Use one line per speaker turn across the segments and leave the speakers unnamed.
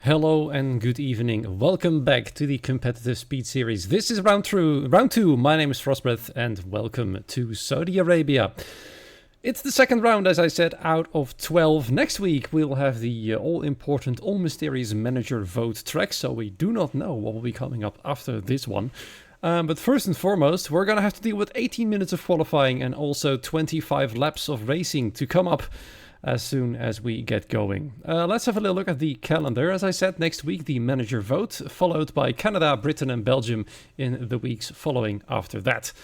Hello and good evening. Welcome back to the competitive speed series. This is round two. My name is Frostbreath and welcome to Saudi Arabia. It's the second round, as I said, out of 12. Next week we'll have the all-important, all-mysterious manager vote track, so we do not know what will be coming up after this one. But first and foremost, we're going to have to deal with 18 minutes of qualifying and also 25 laps of racing to come up as soon as we get going. Let's have a little look at the calendar. As I said, next week the manager vote, followed by Canada, Britain and Belgium in the weeks following after that.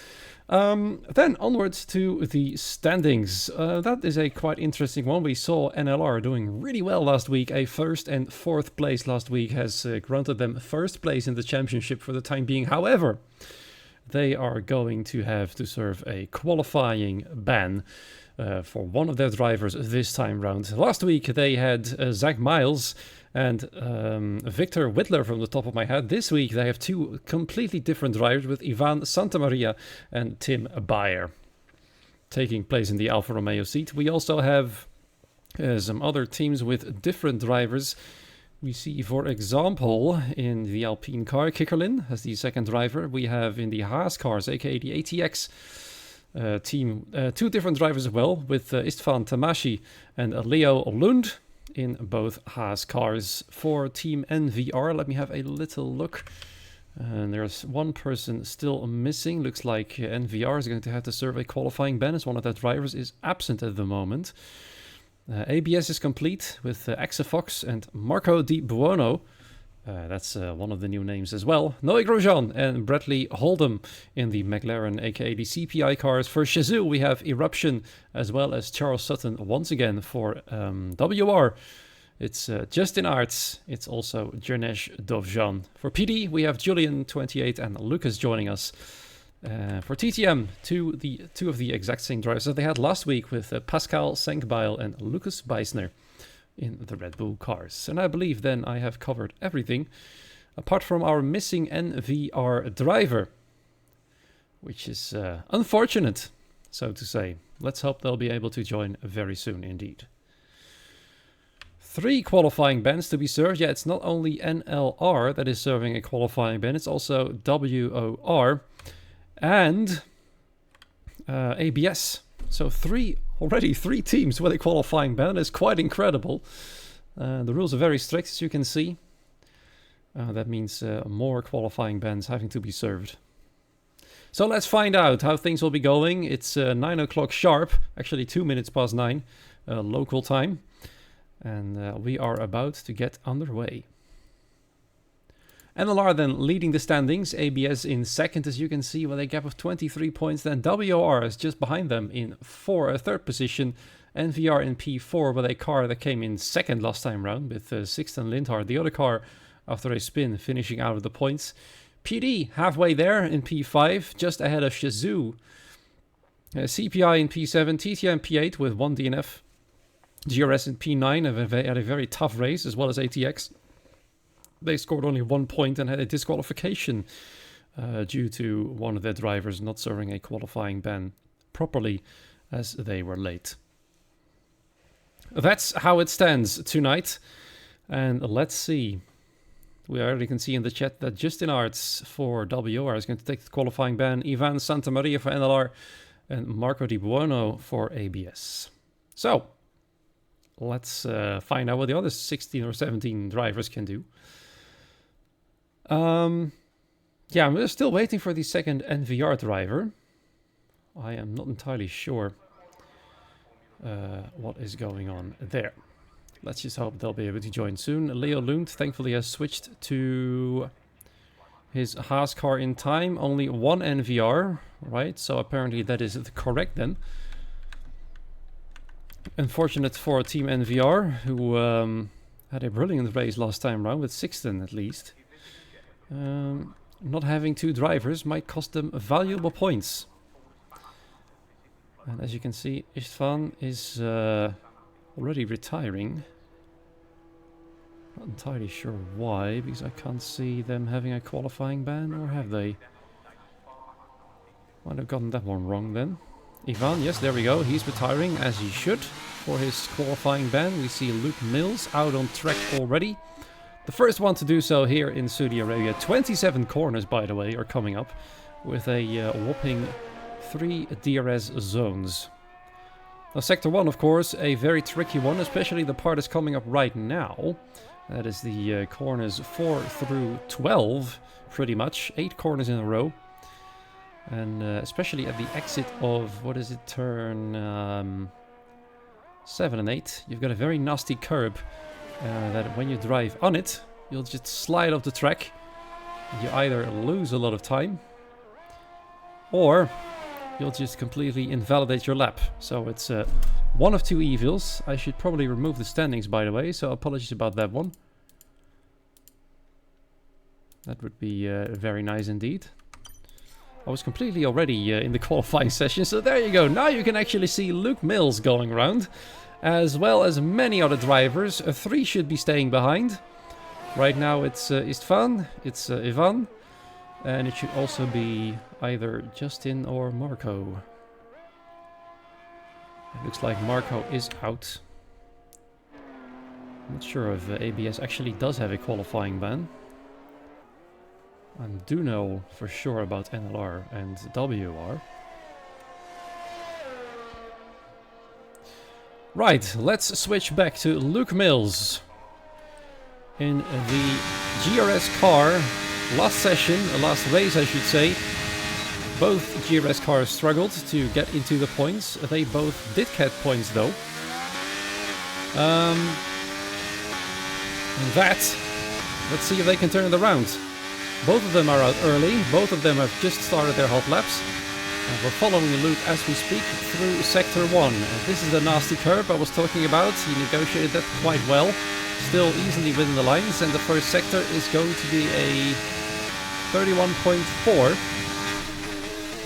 Then onwards to the standings. That is a quite interesting one. We saw NLR doing really well last week. A first and fourth place last week has granted them first place in the championship for the time being. However, they are going to have to serve a qualifying ban for one of their drivers this time round. Last week they had Zach Miles and Victor Whitler from the top of my head. This week they have two completely different drivers with Ivan Santamaria and Tim Bayer taking place in the Alfa Romeo seat. We also have some other teams with different drivers. We see, for example, in the Alpine car, Kikkerlin as the second driver. We have in the Haas cars, aka the ATX team, two different drivers as well, with Istvan Tamashi and Leo Lund in both Haas cars. For Team NVR, let me have a little look. And there's one person still missing. Looks like NVR is going to have to serve a qualifying ban as one of their drivers is absent at the moment. ABS is complete with Axefox and Marco Di Buono. That's one of the new names as well. Noé Grosjean and Bradley Holdham in the McLaren, aka the CPI cars. For Shazoo, we have Eruption as well as Charles Sutton once again. For WR, it's Justin Arts. It's also Jernej Dovjan. For PD, we have Julian28 and Lucas joining us. For TTM, two of the exact same drivers that they had last week with Pascal Senkbeil and Lucas Beisner in the Red Bull cars. And I believe then I have covered everything apart from our missing NVR driver, which is unfortunate, so to say. Let's hope they'll be able to join very soon indeed. 3 qualifying bans to be served. Yeah, it's not only NLR that is serving a qualifying ban, it's also WOR and ABS. So already three teams with a qualifying ban is quite incredible. The rules are very strict, as you can see. That means more qualifying bans having to be served. So let's find out how things will be going. It's 9 o'clock sharp, actually 2 minutes past 9 local time. And we are about to get underway. NLR then leading the standings, ABS in second, as you can see, with a gap of 23 points. Then WR is just behind them in third position. NVR in P4 with a car that came in second last time round with Sixten Lindhard, the other car after a spin, finishing out of the points. PD halfway there in P5, just ahead of Shazoo. CPI in P7, TTM P8 with 1 DNF. GRS in P9 had a very tough race, as well as ATX. They scored only 1 point and had a disqualification due to one of their drivers not serving a qualifying ban properly as they were late. That's how it stands tonight. And let's see. We already can see in the chat that Justin Arts for WR is going to take the qualifying ban. Ivan Santamaria for NLR and Marco Di Buono for ABS. So, let's find out what the other 16 or 17 drivers can do. Yeah, I'm still waiting for the second NVR driver. I am not entirely sure what is going on there. Let's just hope they'll be able to join soon. Leo Lund thankfully has switched to his Haas car in time. Only 1 NVR, right? So apparently that is correct then. Unfortunate for Team NVR, who had a brilliant race last time round with Sixten at least. Not having 2 drivers might cost them valuable points. And as you can see, Istvan is already retiring. Not entirely sure why, because I can't see them having a qualifying ban, or have they? Might have gotten that one wrong then. Ivan, yes, there we go. He's retiring, as he should, for his qualifying ban. We see Luke Mills out on track already. The first one to do so here in Saudi Arabia. 27 corners, by the way, are coming up with a whopping 3 DRS zones. Now, Sector 1, of course, a very tricky one, especially the part that's coming up right now. That is the corners 4 through 12, pretty much. 8 corners in a row. And especially at the exit of, what is it, turn 7 and 8, you've got a very nasty curb. That when you drive on it, you'll just slide off the track. You either lose a lot of time, or you'll just completely invalidate your lap. So it's one of 2 evils. I should probably remove the standings, by the way, so apologies about that one. That would be very nice indeed. I was completely already in the qualifying session, so there you go. Now you can actually see Luke Mills going around, as well as many other drivers. 3 should be staying behind. Right now it's Istvan, it's Ivan, and it should also be either Justin or Marco. It looks like Marco is out. I'm not sure if ABS actually does have a qualifying ban. I do know for sure about NLR and WR. Right, let's switch back to Luke Mills. In the GRS car, last session, last race I should say, both GRS cars struggled to get into the points. They both did get points though. Let's see if they can turn it around. Both of them are out early, both of them have just started their hot laps. And we're following Luke as we speak through Sector 1. This is the nasty curve I was talking about. He negotiated that quite well. Still easily within the lines, and the first sector is going to be a 31.4.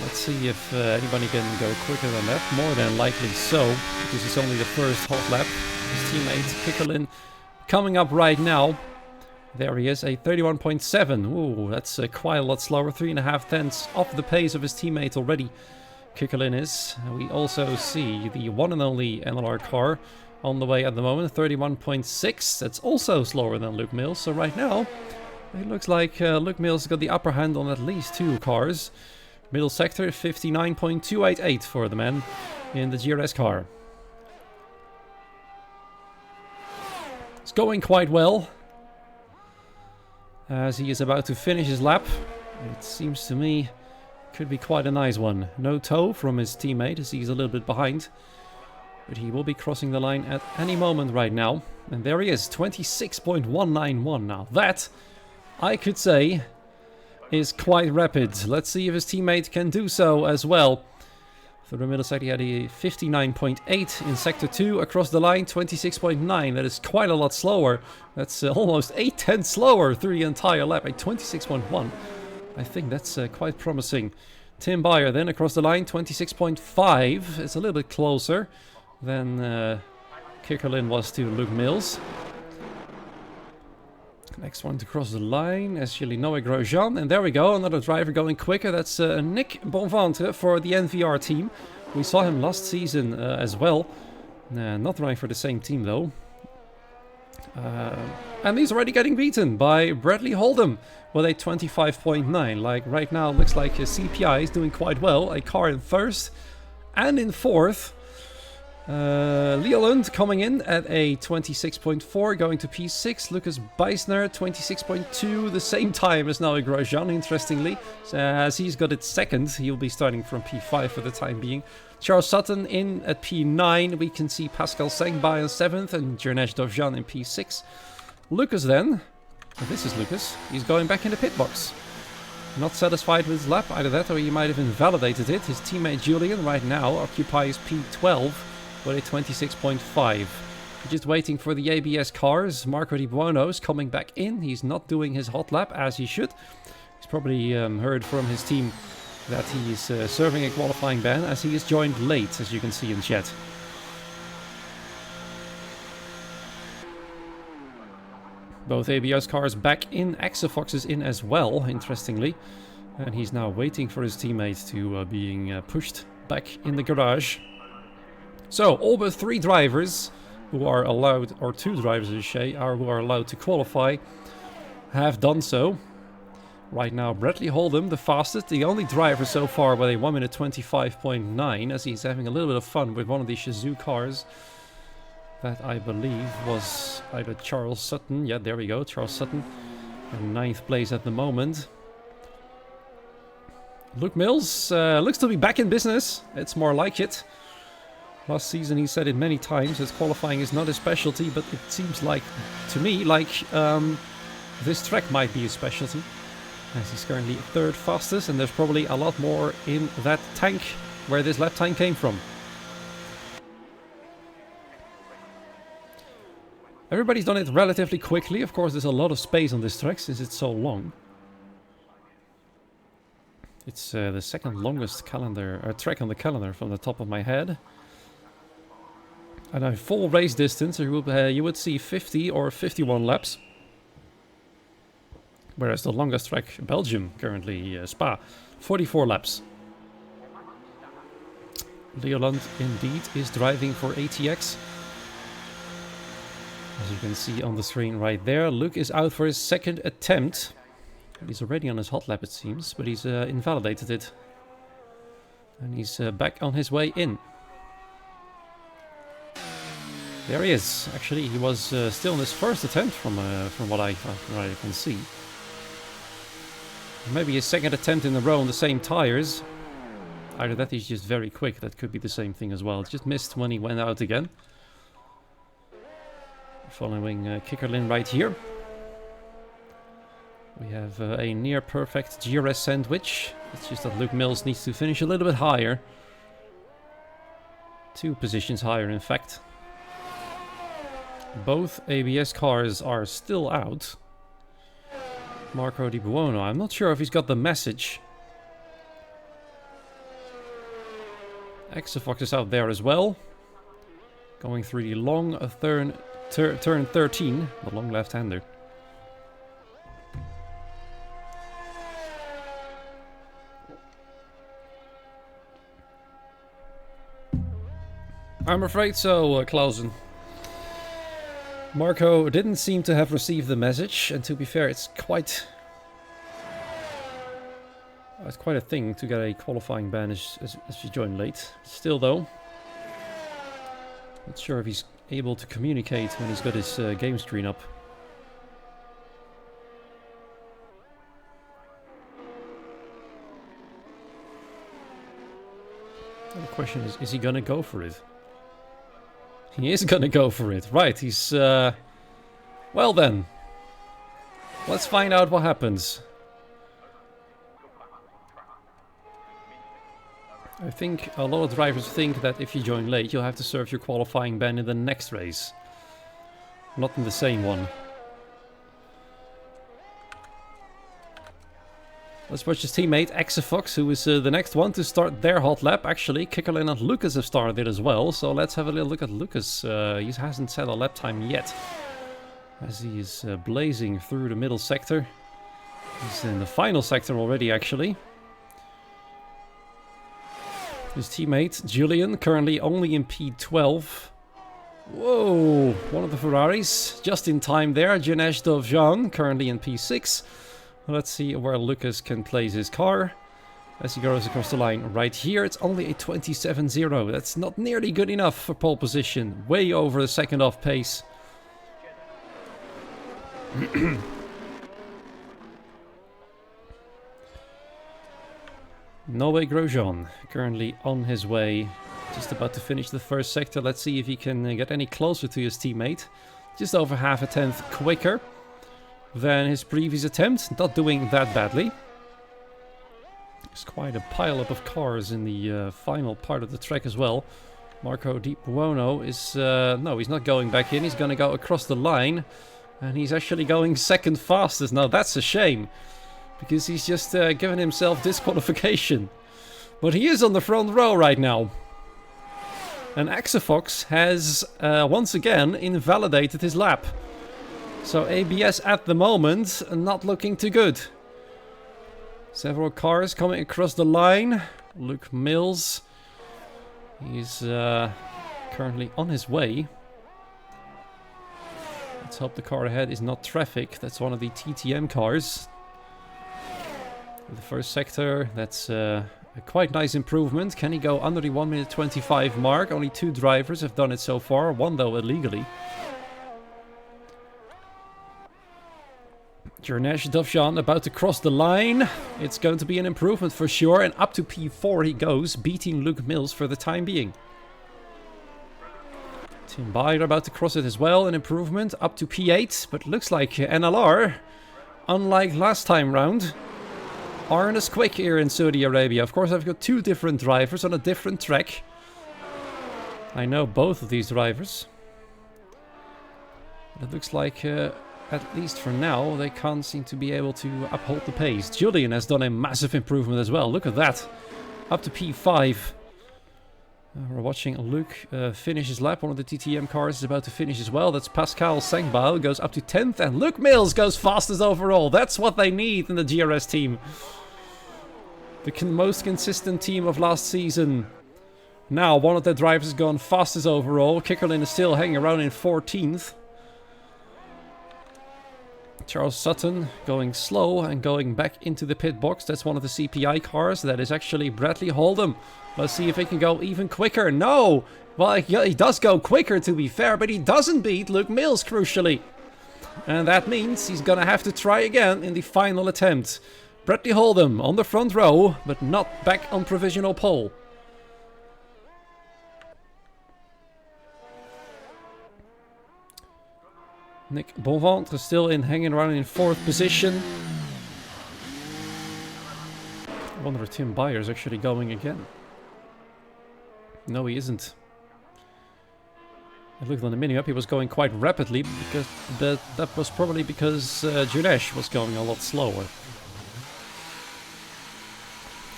Let's see if anybody can go quicker than that. More than likely so, because it's only the first hot lap. His teammate Kikkerlin coming up right now. There he is, a 31.7. Ooh, that's quite a lot slower. 3.5 tenths off the pace of his teammate already. Kikkerlin is. We also see the one and only NLR car on the way at the moment, 31.6. That's also slower than Luke Mills. So right now, it looks like Luke Mills got the upper hand on at least 2 cars. Middle sector, 59.288 for the man in the GRS car. It's going quite well, as he is about to finish his lap. It seems to me could be quite a nice one. No tow from his teammate as he's a little bit behind. But he will be crossing the line at any moment right now. And there he is, 26.191 now. That, I could say, is quite rapid. Let's see if his teammate can do so as well. For the middle sector, he had a 59.8 in Sector 2. Across the line, 26.9. That is quite a lot slower. That's almost 8 tenths slower through the entire lap. A 26.1. I think that's quite promising. Tim Beyer then across the line, 26.5. It's a little bit closer than Kikkerlin was to Luke Mills. Next one to cross the line is Noé Grosjean. And there we go, another driver going quicker. That's Nick Bonventre for the NVR team. We saw him last season as well. Not running for the same team though. And he's already getting beaten by Bradley Holdham with a 25.9. Like right now, looks like CPI is doing quite well. A car in first and in fourth. Leoland coming in at a 26.4, going to P6. Lucas Beisner, 26.2, the same time as Noé Grosjean, interestingly. As he's got it second, he'll be starting from P5 for the time being. Charles Sutton in at P9. We can see Pascal Sengbai in 7th and Jernej Dovjan in P6. Lucas then, this is Lucas, he's going back in the pit box. Not satisfied with his lap, either that or he might have invalidated it. His teammate Julian right now occupies P12. with a 26.5. Just waiting for the ABS cars. Marco Di Buono's coming back in. He's not doing his hot lap as he should. He's probably heard from his team that he is serving a qualifying ban as he is joined late, as you can see in chat. Both ABS cars back in. Exafox is in as well, interestingly. And he's now waiting for his teammate to being pushed back in the garage. So, all but 3 drivers who are allowed, or 2 drivers I say, who are allowed to qualify, have done so. Right now, Bradley Holdham, the fastest, the only driver so far with a 1 minute 25.9, as he's having a little bit of fun with one of the Shazoo cars. That, I believe, was either Charles Sutton. Yeah, there we go, Charles Sutton. In 9th place at the moment. Luke Mills looks to be back in business. It's more like it. Last season he said it many times, that qualifying is not his specialty, but it seems like, to me, like this track might be his specialty. As he's currently 3rd fastest, and there's probably a lot more in that tank where this lap time came from. Everybody's done it relatively quickly. Of course, there's a lot of space on this track since it's so long. It's the second longest calendar track on the calendar from the top of my head. And a full race distance, you would see 50 or 51 laps. Whereas the longest track, Belgium, currently Spa, 44 laps. Leoland indeed is driving for ATX. As you can see on the screen right there, Luke is out for his second attempt. He's already on his hot lap it seems, but he's invalidated it. And he's back on his way in. There he is. Actually, he was still in his first attempt from what I can see. Maybe his second attempt in a row on the same tires. Either that he's just very quick, that could be the same thing as well. Just missed when he went out again. Following Kikkerlin right here. We have a near perfect GRS sandwich. It's just that Luke Mills needs to finish a little bit higher. 2 positions higher in fact. Both ABS cars are still out. Marco Di Buono, I'm not sure if he's got the message. Exafox is out there as well. Going through the long turn 13, the long left-hander. I'm afraid so, Clausen. Marco didn't seem to have received the message, and to be fair, it's quite a thing to get a qualifying ban as you join late. Still though, not sure if he's able to communicate when he's got his game screen up. And the question is he gonna go for it? He is gonna go for it, right? He's well then, let's find out what happens. I think a lot of drivers think that if you join late, you'll have to serve your qualifying ban in the next race. Not in the same one. Let's watch his teammate, Exafox, who is the next one to start their hot lap. Actually, Kikkerlin and Lucas have started as well, so let's have a little look at Lucas. He hasn't set a lap time yet, as he is blazing through the middle sector. He's in the final sector already, actually. His teammate, Julian, currently only in P12. Whoa, one of the Ferraris, just in time there. Janesh Dovjan, currently in P6. Let's see where Lucas can place his car. As he goes across the line right here, it's only a 27.0. That's not nearly good enough for pole position. Way over the second off pace. Noé Grosjean, currently on his way, just about to finish the first sector. Let's see if he can get any closer to his teammate. Just over half a tenth quicker than his previous attempt. Not doing that badly. There's quite a pile-up of cars in the final part of the track as well. Marco Di Buono is... no, he's not going back in. He's going to go across the line. And he's actually going second fastest. Now, that's a shame, because he's just given himself disqualification. But he is on the front row right now. And Exafox has once again invalidated his lap. So ABS at the moment not looking too good. Several cars coming across the line. Luke Mills, he's currently on his way. Let's hope the car ahead is not traffic. That's one of the TTM cars. The first sector, that's a quite nice improvement. Can he go under the 1 minute 25 mark? Only 2 drivers have done it so far, one though illegally. Janesh Dovjan about to cross the line. It's going to be an improvement for sure, and up to P4 he goes, beating Luke Mills for the time being. Tim Bayer about to cross it as well, an improvement up to P8, but looks like NLR, unlike last time round, aren't as quick here in Saudi Arabia. Of course, I've got 2 different drivers on a different track. I know both of these drivers. It looks like at least for now, they can't seem to be able to uphold the pace. Julian has done a massive improvement as well. Look at that. Up to P5. We're watching Luke finish his lap. One of the TTM cars is about to finish as well. That's Pascal Sengbao, goes up to 10th. And Luke Mills goes fastest overall. That's what they need in the GRS team. The most consistent team of last season. Now, one of their drivers has gone fastest overall. Kikkerlin is still hanging around in 14th. Charles Sutton going slow and going back into the pit box. That's one of the CPI cars. That is actually Bradley Hold'em. Let's see if he can go even quicker. No! Well, he does go quicker, to be fair, but he doesn't beat Luke Mills, crucially. And that means he's gonna have to try again in the final attempt. Bradley Hold'em on the front row, but not back on provisional pole. Nick Bonventre still hanging around in 4th position. I wonder if Tim Byers actually going again. No, he isn't. I looked on the mini-map, he was going quite rapidly, but that was probably because Junesh was going a lot slower.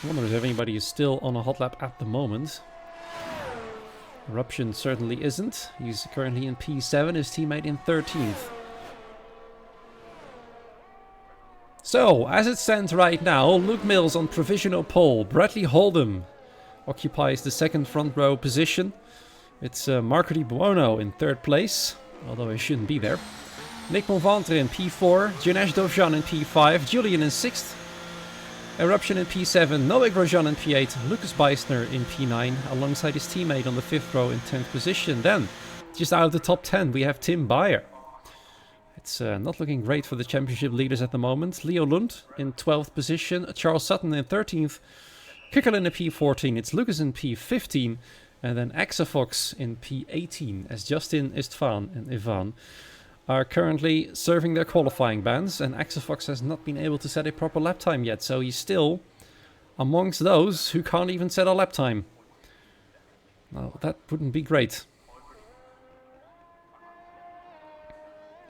I wonder if anybody is still on a hot lap at the moment. Eruption certainly isn't. He's currently in P7, his teammate in 13th. So, as it stands right now, Luke Mills on provisional pole. Bradley Hold'em occupies the 2nd front row position. It's Marco Di Buono in 3rd place, although he shouldn't be there. Nick Bonventre in P4, Dinesh Dovjan in P5, Julian in 6th. Eruption in P7, Noé Grosjean in P8, Lucas Beisner in P9, alongside his teammate on the 5th row in 10th position. Then, just out of the top 10, we have Tim Byer. It's not looking great for the championship leaders at the moment. Leo Lund in 12th position, Charles Sutton in 13th, Kikkerlin in P14, it's Lucas in P15, and then Axafox in P18, as Justin Istvan and Ivan are currently serving their qualifying bans, and Axafox has not been able to set a proper lap time yet, so he's still amongst those who can't even set a lap time. Now, that wouldn't be great.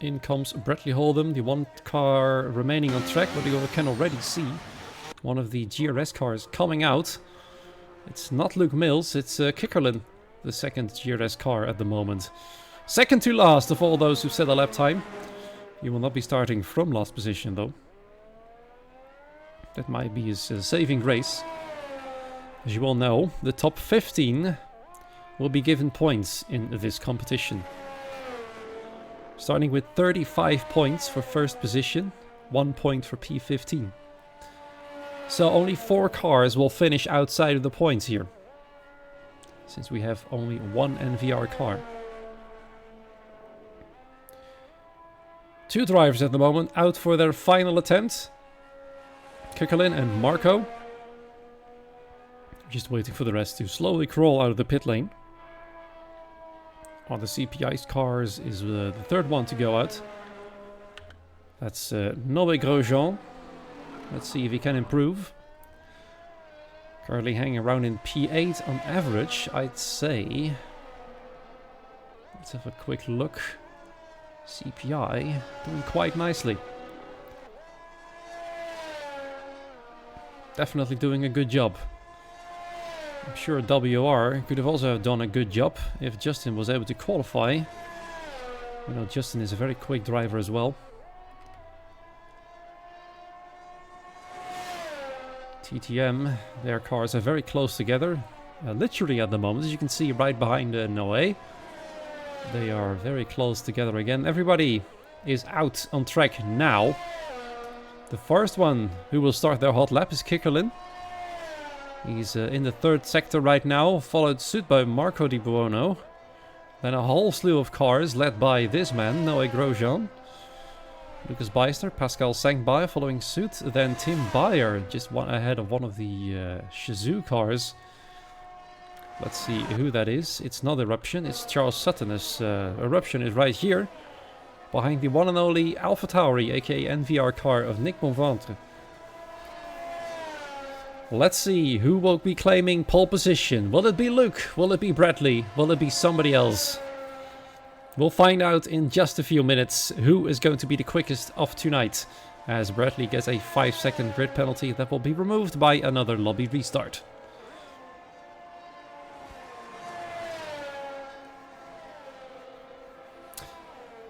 In comes Bradley Hold'em, the one car remaining on track, but you can already see one of the GRS cars coming out. It's not Luke Mills, it's Kikkerlin, the 2nd GRS car at the moment. Second to last of all those who set a lap time. He will not be starting from last position though. That might be his saving grace. As you all know, the top 15 will be given points in this competition. Starting with 35 points for 1st position, 1 point for P15. So only 4 cars will finish outside of the points here, since we have only 1 NVR car. 2 drivers at the moment out for their final attempt. Kikkerlin and Marco. Just waiting for the rest to slowly crawl out of the pit lane. On the CPI cars is the 3rd one to go out. That's Noé Grosjean. Let's see if he can improve. Currently hanging around in P8 on average, I'd say. Let's have a quick look. CPI doing quite nicely. Definitely doing a good job. I'm sure WR could have also done a good job if Justin was able to qualify. You know, Justin is a very quick driver as well. TTM, their cars are very close together. Literally at the moment, as you can see right behind Noé. They are very close together again. Everybody is out on track now. The first one who will start their hot lap is Kikkerlin. He's in the 3rd sector right now, followed suit by Marco Di Buono. Then a whole slew of cars led by this man, Noé Grosjean. Lucas Beisner, Pascal Sengbao following suit. Then Tim Byer, just one ahead of one of the Shazoo cars. Let's see who that is. It's not Eruption, it's Charles Sutton. As Eruption is right here, behind the one and only Alpha Tauri, aka NVR car of Nick Bonventre. Let's see who will be claiming pole position. Will it be Luke? Will it be Bradley? Will it be somebody else? We'll find out in just a few minutes who is going to be the quickest of tonight, as Bradley gets a 5-second grid penalty that will be removed by another lobby restart.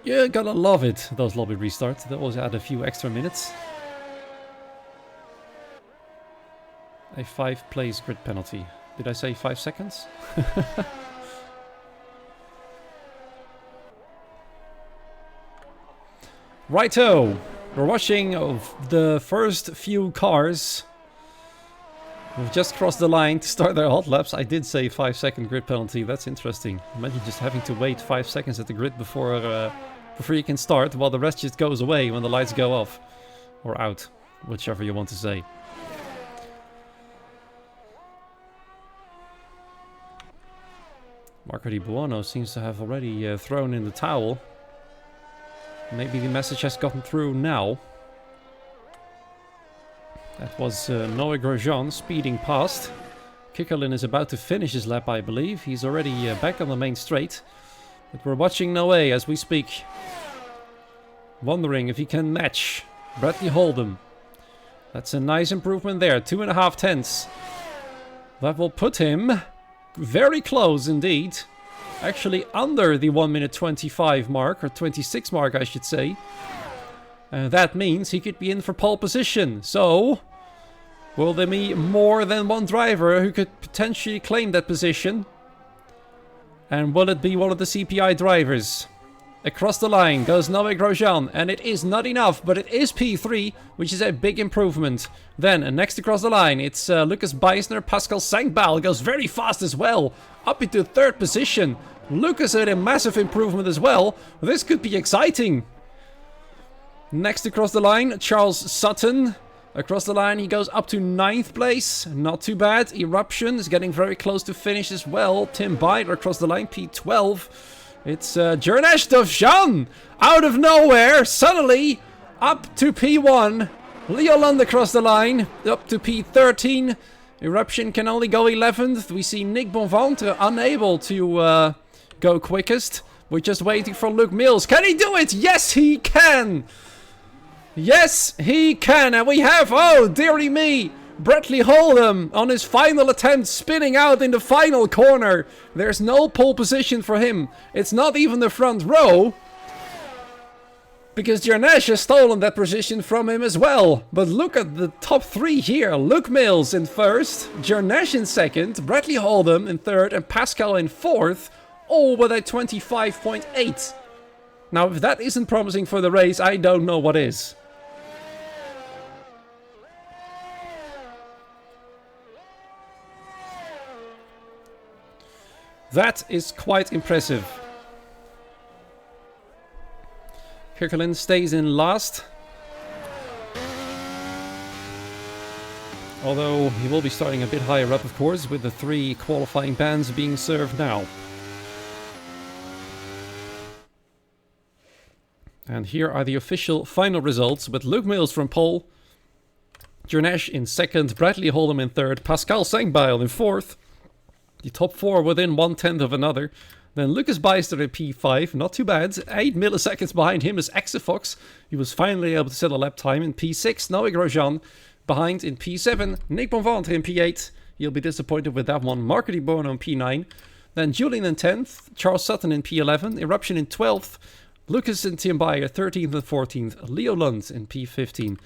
You're gonna love it, those lobby restarts. They always add a few extra minutes. A 5-place grid penalty. Did I say 5 seconds? Righto! We're watching the first few cars. We've just crossed the line to start their hot laps. I did say 5-second grid penalty. That's interesting. Imagine just having to wait 5 seconds at the grid before you can start, while the rest just goes away when the lights go off. Or out. Whichever you want to say. Marco Di Buono seems to have already thrown in the towel. Maybe the message has gotten through now. That was Noé Grosjean speeding past. Kikkonen is about to finish his lap, I believe. He's already back on the main straight. But we're watching Noé as we speak. Wondering if he can match Bradley Holden. That's a nice improvement there. 2.5 tenths. That will put him very close indeed. Actually under the 1 minute 25 mark, or 26 mark I should say. That means he could be in for pole position. So, will there be more than one driver who could potentially claim that position? And will it be one of the CPI drivers? Across the line goes Noé Grosjean, and it is not enough, but it is P3, which is a big improvement. Then, next across the line, it's Lucas Beisner. Pascal Sankbal goes very fast as well, up into 3rd position. Lucas had a massive improvement as well. This could be exciting. Next across the line, Charles Sutton. Across the line, he goes up to 9th place. Not too bad. Eruption is getting very close to finish as well. Tim Byler across the line, P12. It's Jernesh Dovzhan out of nowhere, suddenly up to P1. Leo Lund across the line, up to P13. Eruption can only go 11th. We see Nick Bonventre unable to go quickest. We're just waiting for Luke Mills. Can he do it? Yes, he can! Yes, he can! And we have, oh, dearie me, Bradley Holden on his final attempt, spinning out in the final corner. There's no pole position for him. It's not even the front row, because Jernesh has stolen that position from him as well. But look at the top 3 here. Luke Mills in 1st, Jernesh in 2nd, Bradley Holden in 3rd, and Pascal in 4th, all with a 25.8. Now, if that isn't promising for the race, I don't know what is. That is quite impressive. Kikkonen stays in last. Although he will be starting a bit higher up, of course, with the 3 qualifying bans being served now. And here are the official final results, with Luke Mills from pole, Jernesh in 2nd, Bradley Holden in 3rd, Pascal Sankbal in 4th. The top 4 within 1/10 of another. Then Lucas Beister in P5, not too bad. 8 milliseconds behind him is Exafox. He was finally able to set a lap time in P6. Noé Grosjean behind in P7. Nick Bonventre in P8. He'll be disappointed with that one. Marco Di Buono in P9. Then Julian in 10th. Charles Sutton in P11. Eruption in 12th. Lucas and Tim Beyer 13th and 14th. Leo Lund in P15.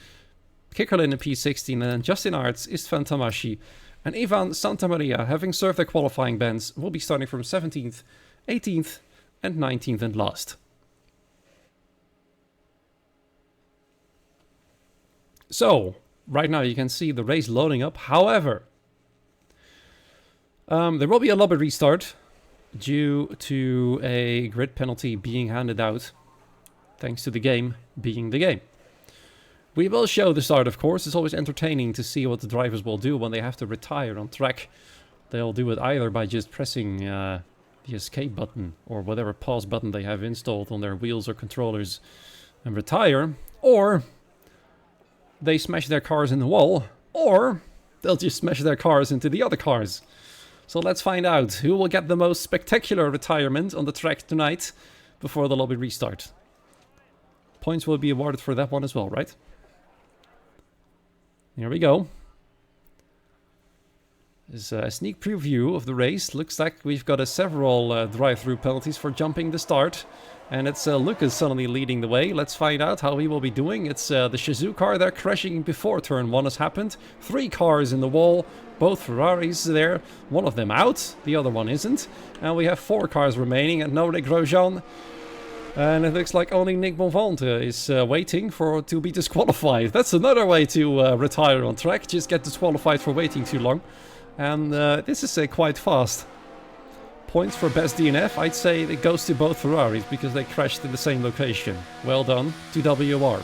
Kikkonen in P16. And then Justin Arts, Istvan Tamashi, and Ivan Santamaria, having served their qualifying bans, will be starting from 17th, 18th, and 19th and last. So, right now you can see the race loading up. However, there will be a lobby restart due to a grid penalty being handed out, thanks to the game being the game. We will show the start, of course. It's always entertaining to see what the drivers will do when they have to retire on track. They'll do it either by just pressing the escape button or whatever pause button they have installed on their wheels or controllers and retire, or they smash their cars in the wall, or they'll just smash their cars into the other cars. So let's find out who will get the most spectacular retirement on the track tonight. before the lobby restart. Points will be awarded for that one as well, right? Here we go. This is a sneak preview of the race. Looks like we've got several drive-through penalties for jumping the start. And it's Lucas suddenly leading the way. Let's find out how he will be doing. It's the Shizou car there crashing before turn 1 has happened. 3 cars in the wall. Both Ferraris there. One of them out. The other one isn't. And we have 4 cars remaining and no Rick Grosjean. And it looks like only Nick Bonvant is waiting to be disqualified. That's another way to retire on track. Just get disqualified for waiting too long. And this is quite fast. Points for best DNF, I'd say it goes to both Ferraris because they crashed in the same location. Well done to WR.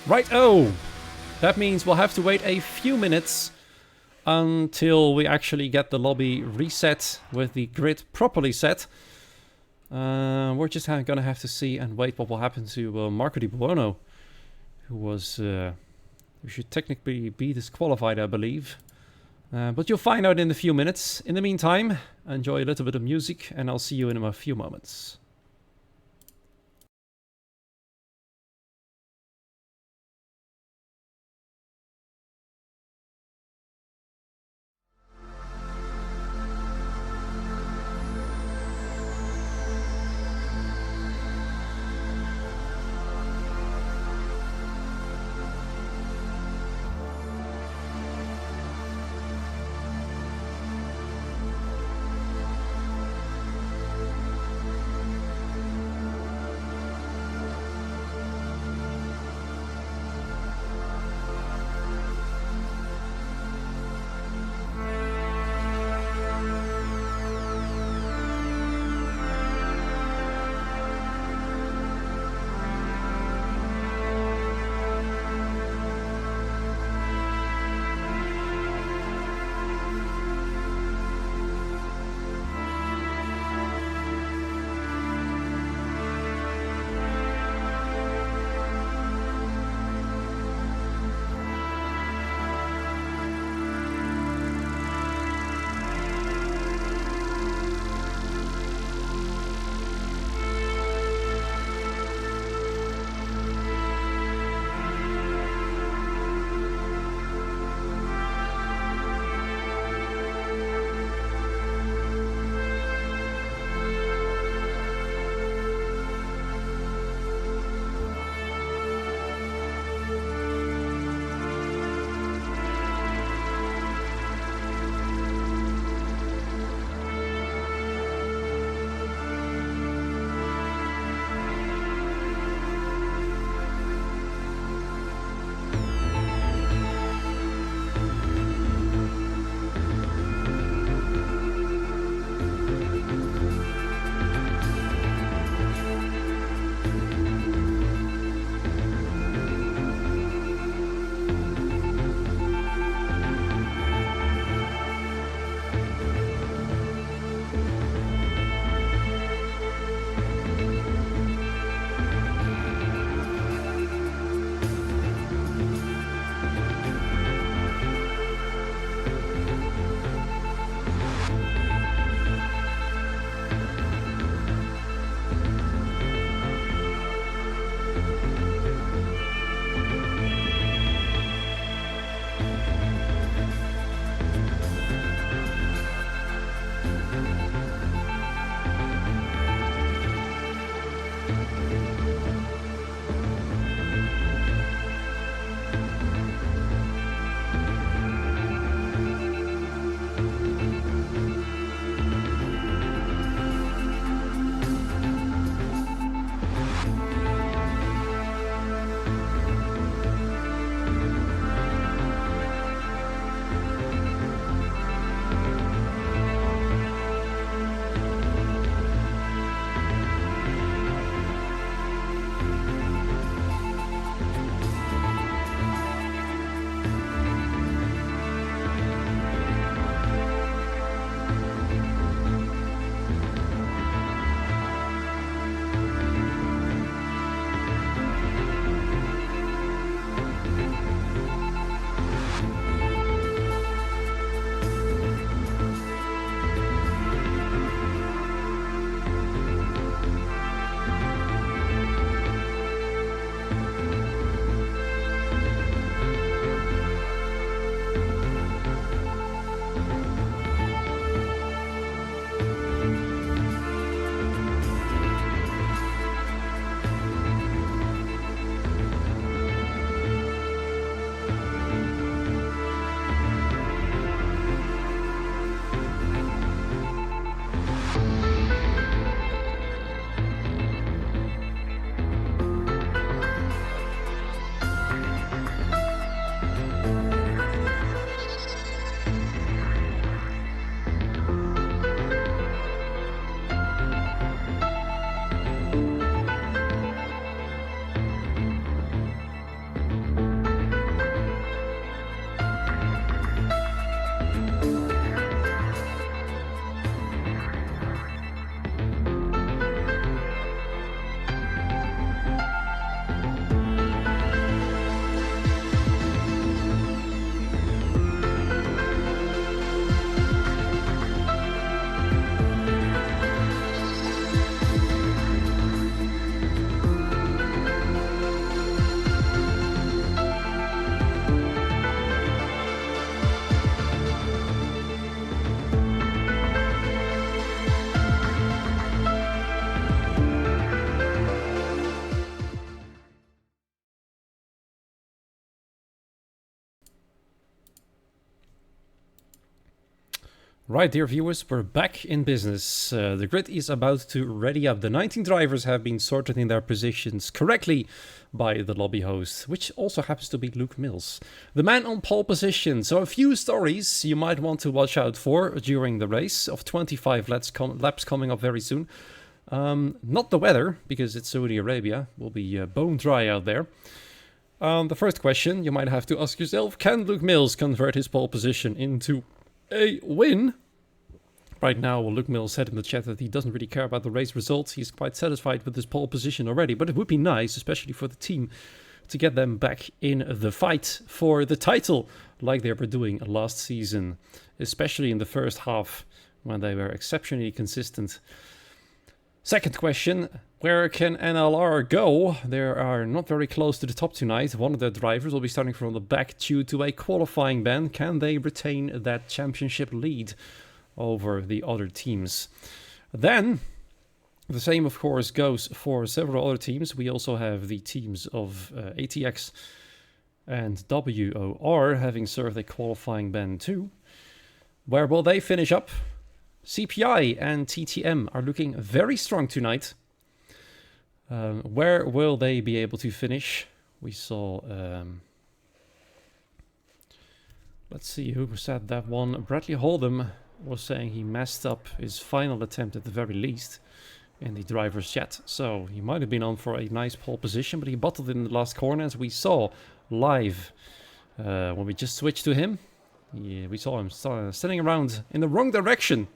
Right, oh! That means we'll have to wait a few minutes until we actually get the lobby reset with the grid properly set. We're just gonna have to see and wait what will happen to Marco Di Buono, who should technically be disqualified, I believe. But you'll find out in a few minutes. In the meantime, enjoy a little bit of music, and I'll see you in a few moments. Right, dear viewers, we're back in business. The grid is about to ready up. The 19 drivers have been sorted in their positions correctly by the lobby host, which also happens to be Luke Mills, the man on pole position. So a few stories you might want to watch out for during the race of 25 laps coming up very soon. Not the weather, because it's Saudi Arabia. Will be bone dry out there. The first question you might have to ask yourself, can Luke Mills convert his pole position into a win? Right now, Luke Mills said in the chat that he doesn't really care about the race results. He's quite satisfied with his pole position already, but it would be nice, especially for the team, to get them back in the fight for the title like they were doing last season, especially in the first half when they were exceptionally consistent. Second question, where can NLR go? They are not very close to the top tonight. One of their drivers will be starting from the back due to a qualifying ban. Can they retain that championship lead over the other teams? Then, the same of course goes for several other teams. We also have the teams of ATX and WOR having served a qualifying ban too. Where will they finish up? CPI and TTM are looking very strong tonight. Where will they be able to finish? We saw, let's see who said that one. Bradley Holdham was saying he messed up his final attempt at the very least in the driver's chat. So he might have been on for a nice pole position, but he bottled in the last corner, as we saw live when we just switched to him. Yeah, we saw him standing around in the wrong direction,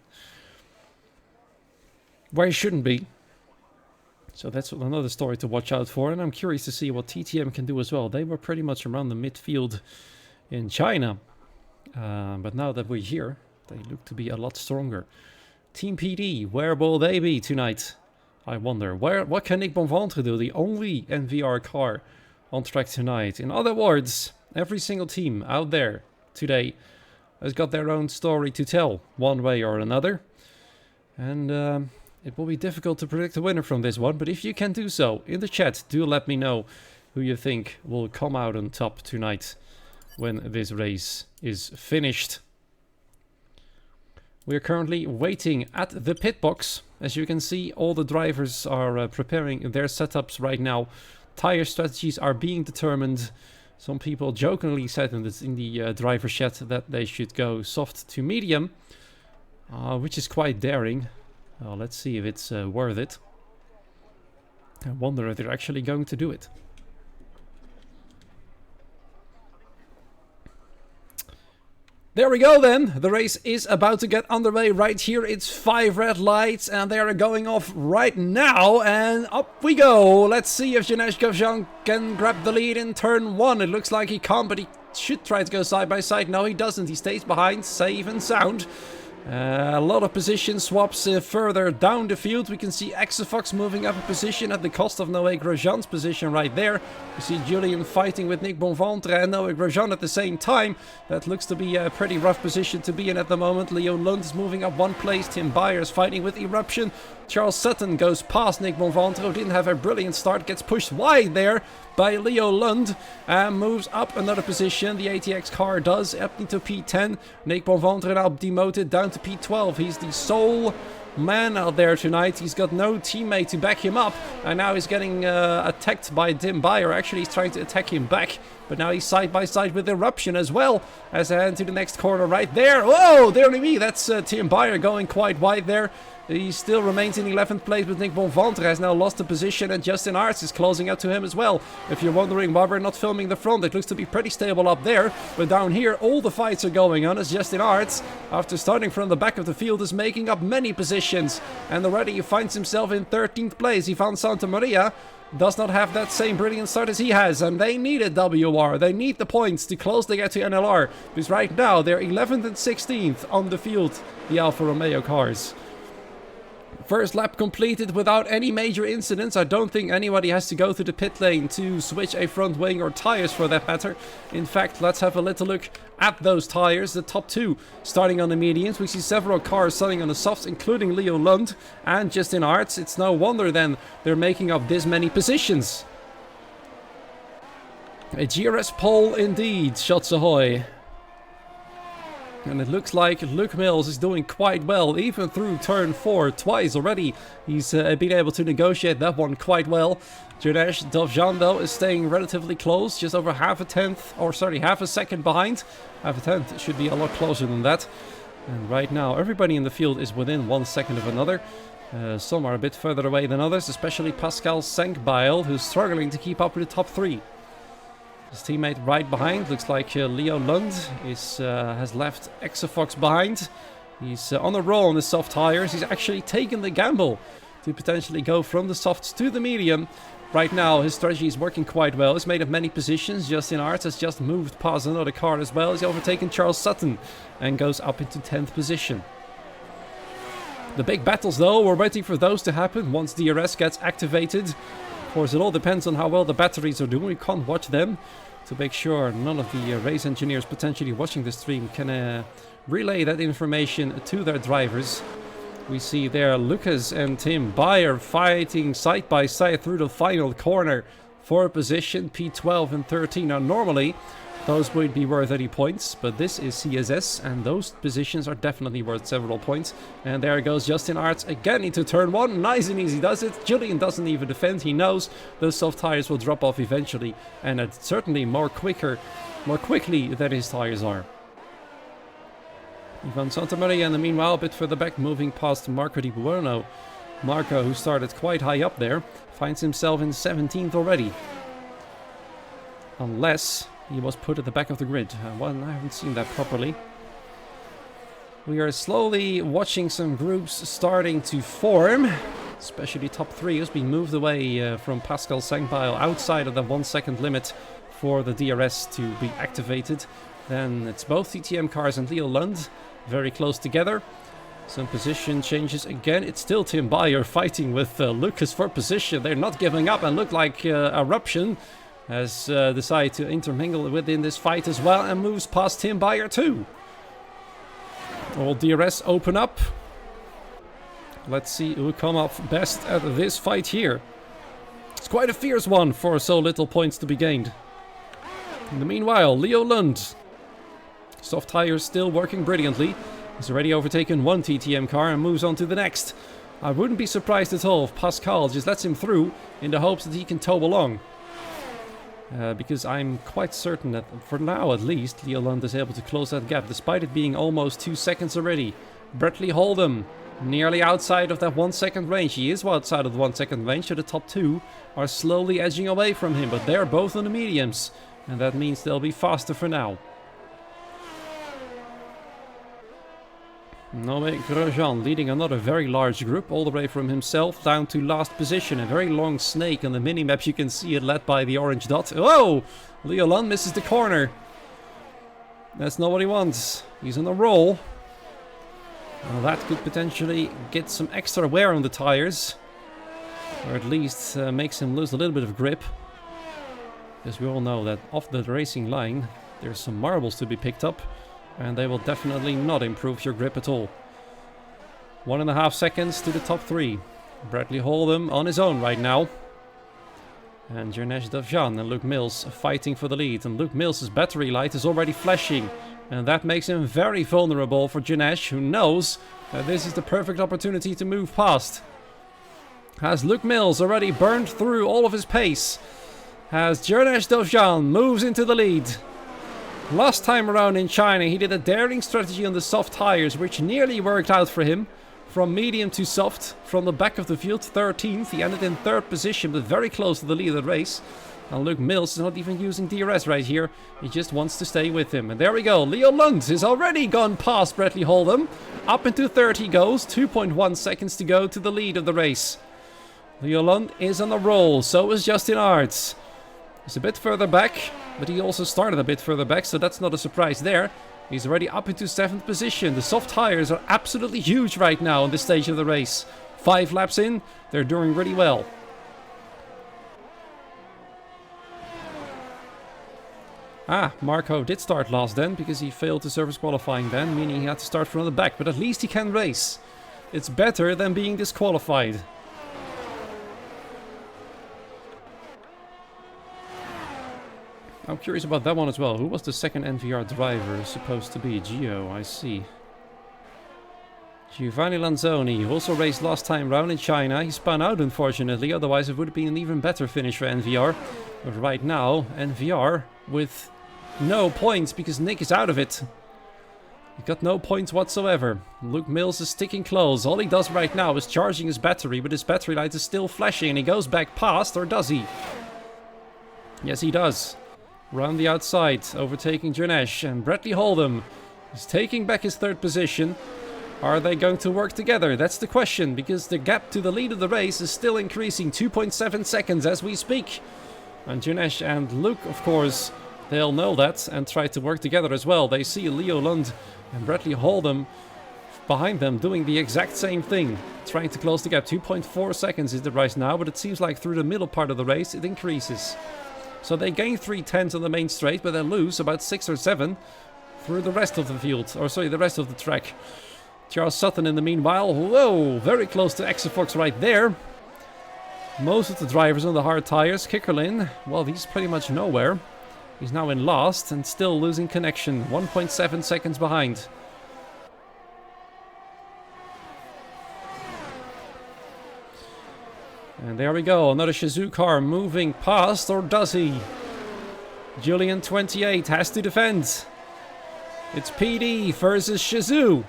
where he shouldn't be. So that's another story to watch out for, and I'm curious to see what TTM can do as well. They were pretty much around the midfield in China, but now that we're here, they look to be a lot stronger. Team PD, where will they be tonight? I wonder. What can Nick Bonventre do? The only NVR car on track tonight. In other words, every single team out there today has got their own story to tell, one way or another. And it will be difficult to predict a winner from this one, but if you can do so, in the chat, do let me know who you think will come out on top tonight when this race is finished. We are currently waiting at the pit box. As you can see, all the drivers are preparing their setups right now. Tire strategies are being determined. Some people jokingly said in the driver chat that they should go soft to medium, which is quite daring. Let's see if it's worth it. I wonder if they're actually going to do it. There we go then. The race is about to get underway right here. It's 5 red lights and they are going off right now. And up we go. Let's see if Janesh Gavjan can grab the lead in turn 1. It looks like he can't, but he should try to go side by side. No, he doesn't. He stays behind, safe and sound. A lot of position swaps further down the field. We can see Exafox moving up a position at the cost of Noé Grosjean's position right there. We see Julian fighting with Nick Bonventre and Noé Grosjean at the same time. That looks to be a pretty rough position to be in at the moment. Leo Lund is moving up one place. Tim Byers fighting with Eruption. Charles Sutton goes past Nick Bonventre, who didn't have a brilliant start, gets pushed wide there by Leo Lund and moves up another position. The ATX car does, up into P10. Nick Bonventre now demoted down to P12. He's the sole man out there tonight. He's got no teammate to back him up, and now he's getting attacked by Tim Byer. Actually, he's trying to attack him back, but now he's side by side with Eruption as well as I head to the next corner right there. Whoa, dearly me, that's Tim Byer going quite wide there. He still remains in 11th place, but Nick Bonventre has now lost the position, and Justin Arts is closing up to him as well. If you're wondering why we're not filming the front, it looks to be pretty stable up there, but down here all the fights are going on as Justin Arts, after starting from the back of the field, is making up many positions, and already he finds himself in 13th place. Ivan Santa Maria does not have that same brilliant start as he has, and they need it, WR. They need the points to close the gap to NLR, because right now they're 11th and 16th on the field, the Alfa Romeo cars. First lap completed without any major incidents. I don't think anybody has to go to the pit lane to switch a front wing or tires for that matter. In fact, let's have a little look at those tires. The top two starting on the mediums. We see several cars starting on the softs, including Leo Lund and Justin Arts. It's no wonder then they're making up this many positions. A GRS pole indeed. Shots ahoy. And it looks like Luke Mills is doing quite well, even through turn 4 twice already. He's been able to negotiate that one quite well. Janesh Dovjan though is staying relatively close, just over half a second behind. Half a tenth should be a lot closer than that. And right now everybody in the field is within 1 second of another. Some are a bit further away than others, especially Pascal Senkbeil, who's struggling to keep up with the top 3. His teammate right behind, looks like Leo Lund has left Exafox behind. He's on a roll on the soft tires. He's actually taken the gamble to potentially go from the softs to the medium. Right now his strategy is working quite well. He's made up many positions. Justin Arts has just moved past another car as well. He's overtaken Charles Sutton and goes up into 10th position. The big battles though, we're waiting for those to happen once DRS gets activated. Of course, it all depends on how well the batteries are doing. We can't watch them to make sure none of the race engineers potentially watching the stream can relay that information to their drivers. We see there Lucas and Tim Beyer fighting side by side through the final corner for position. P12 and 13 are normally those would be worth any points, but this is CSS and those positions are definitely worth several points. And there goes Justin Arts again into turn 1. Nice and easy does it. Julian doesn't even defend. He knows those soft tires will drop off eventually, and it's certainly more quickly than his tires are. Ivan Santamaria in the meanwhile a bit further back, moving past Marco Di Buono. Marco, who started quite high up there, finds himself in 17th already. Unless he was put at the back of the grid. Well, I haven't seen that properly. We are slowly watching some groups starting to form. Especially top 3 has been moved away from Pascal Senkbeil outside of the 1 second limit for the DRS to be activated. Then it's both TTM cars and Leo Lund very close together. Some position changes again. It's still Tim Beyer fighting with Lucas for position. They're not giving up and look like Eruption has decided to intermingle within this fight as well and moves past Tim Beyer too. All DRS open up. Let's see who come off best at this fight here. It's quite a fierce one for so little points to be gained. In the meanwhile, Leo Lund. Soft tires still working brilliantly. He's already overtaken one TTM car and moves on to the next. I wouldn't be surprised at all if Pascal just lets him through in the hopes that he can tow along. Because I'm quite certain that, for now at least, Leo Lund is able to close that gap, despite it being almost 2 seconds already. Bradley Hold'em, nearly outside of that 1 second range. He is outside of the 1 second range, so the top 2 are slowly edging away from him, but they're both on the mediums, and that means they'll be faster for now. Noé Grosjean leading another very large group, all the way from himself down to last position. A very long snake on the mini-map, you can see it led by the orange dot. Whoa! Leo Lund misses the corner. That's not what he wants. He's on a roll. Well, that could potentially get some extra wear on the tires. Or at least makes him lose a little bit of grip. Because we all know that off the racing line, there's some marbles to be picked up. And they will definitely not improve your grip at all. 1.5 seconds to the top 3. Bradley Hold'em on his own right now. And Janesh Dovjan and Luke Mills fighting for the lead. And Luke Mills' battery light is already flashing. And that makes him very vulnerable for Janesh, who knows that this is the perfect opportunity to move past. Has Luke Mills already burned through all of his pace? As Janesh Dovjan moves into the lead. Last time around in China, he did a daring strategy on the soft tires, which nearly worked out for him. From medium to soft, from the back of the field, 13th. He ended in 3rd position, but very close to the lead of the race. And Luke Mills is not even using DRS right here. He just wants to stay with him. And there we go. Leo Lund has already gone past Bradley Hold'em. Up into 3rd he goes. 2.1 seconds to go to the lead of the race. Leo Lund is on a roll. So is Justin Arts. He's a bit further back, but he also started a bit further back, so that's not a surprise there. He's already up into 7th position. The soft tires are absolutely huge right now on this stage of the race. 5 laps in, they're doing really well. Marco did start last then, because he failed to service qualifying then, meaning he had to start from the back, but at least he can race. It's better than being disqualified. I'm curious about that one as well. Who was the second NVR driver supposed to be? Gio, I see. Giovanni Lanzoni, who also raced last time round in China. He spun out, unfortunately, otherwise it would have been an even better finish for NVR. But right now, NVR with no points because Nick is out of it. He got no points whatsoever. Luke Mills is sticking close. All he does right now is charging his battery, but his battery light is still flashing and he goes back past, or does he? Yes, he does. Round the outside, overtaking Janesh, and Bradley Holdham is taking back his third position. Are they going to work together? That's the question, because the gap to the lead of the race is still increasing, 2.7 seconds as we speak. And Janesh and Luke, of course, they'll know that and try to work together as well. They see Leo Lund and Bradley Holdham behind them doing the exact same thing, trying to close the gap. 2.4 seconds is the race now, but it seems like through the middle part of the race it increases. So they gain 3/10 on the main straight, but they lose about 6 or 7 through the rest of the field, or sorry, the rest of the track. Charles Sutton in the meanwhile, whoa, very close to Exafox right there. Most of the drivers on the hard tires. Kickerlin, well, he's pretty much nowhere. He's now in last and still losing connection, 1.7 seconds behind. And there we go, another Shizou car moving past, or does he? Julian 28 has to defend. It's PD versus Shizou.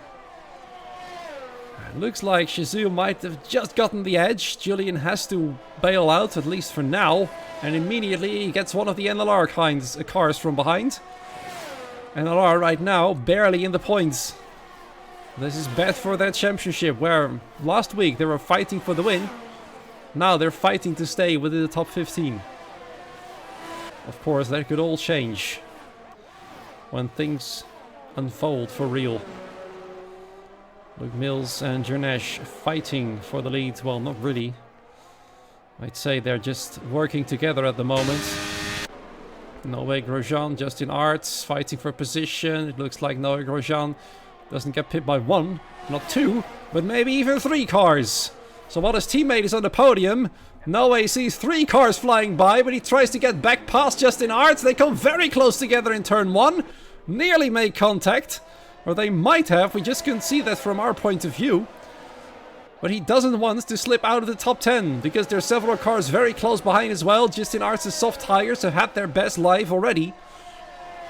Looks like Shizou might have just gotten the edge. Julian has to bail out, at least for now. And immediately he gets one of the NLR cars from behind. NLR right now barely in the points. This is bad for their championship, where last week they were fighting for the win. Now they're fighting to stay within the top 15. Of course, that could all change when things unfold for real. Luke Mills and Janesh fighting for the lead. Well, not really. I'd say they're just working together at the moment. Noé Grosjean, Justin Arts fighting for position. It looks like Noé Grosjean doesn't get pipped by 1, not 2, but maybe even 3 cars. So while his teammate is on the podium, Noé sees 3 cars flying by, but he tries to get back past Justin Arts. They come very close together in turn 1. Nearly make contact. Or they might have, we just couldn't see that from our point of view. But he doesn't want to slip out of the top 10, because there's several cars very close behind as well. Justin Arts' soft tires have had their best life already.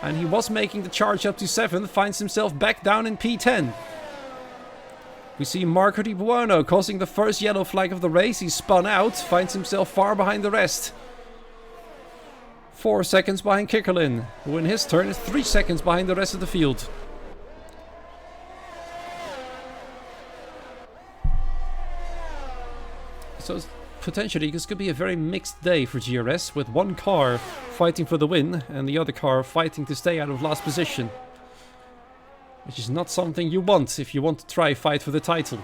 And he was making the charge up to 7th, finds himself back down in P10. We see Marco Di Buono causing the first yellow flag of the race. He spun out, finds himself far behind the rest. 4 seconds behind Kickerlin, who in his turn is 3 seconds behind the rest of the field. So potentially this could be a very mixed day for GRS, with one car fighting for the win and the other car fighting to stay out of last position. Which is not something you want if you want to try fight for the title.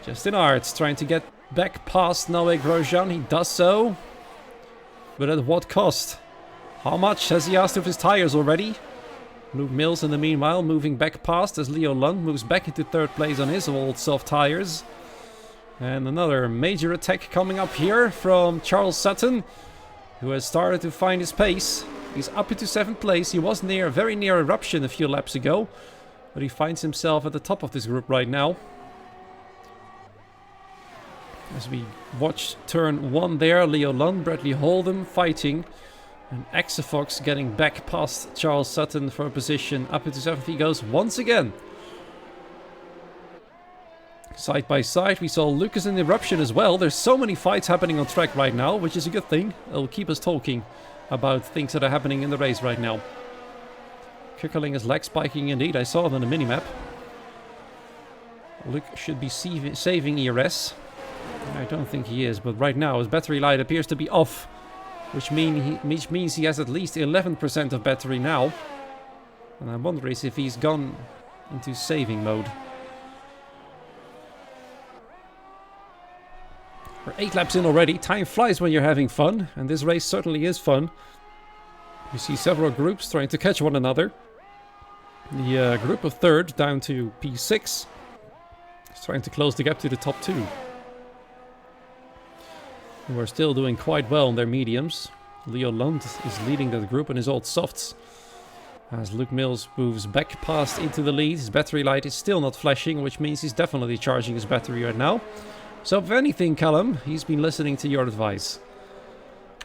Justin Arts trying to get back past Noé Grosjean. He does so. But at what cost? How much has he asked of his tires already? Luke Mills in the meanwhile moving back past as Leo Lund moves back into 3rd place on his old soft tires. And another major attack coming up here from Charles Sutton, who has started to find his pace. He's up into 7th place. He was very near eruption a few laps ago, but he finds himself at the top of this group right now. As we watch turn 1 there, Leo Lund, Bradley Holdham fighting, and Exafox getting back past Charles Sutton for a position. Up into 7th he goes once again. Side by side, we saw Lucas in eruption as well. There's so many fights happening on track right now, which is a good thing. It'll keep us talking about things that are happening in the race right now. Kickerling is lag spiking indeed. I saw it on the minimap. Luke should be saving ERS. I don't think he is, but right now his battery light appears to be off, which means he has at least 11% of battery now. And I wonder if he's gone into saving mode. We're 8 laps in already. Time flies when you're having fun, and this race certainly is fun. You see several groups trying to catch one another. The group of 3rd down to P6 is trying to close the gap to the top 2. Who are still doing quite well on their mediums. Leo Lund is leading that group in his old softs. As Luke Mills moves back past into the lead, his battery light is still not flashing, which means he's definitely charging his battery right now. So if anything, Callum, he's been listening to your advice.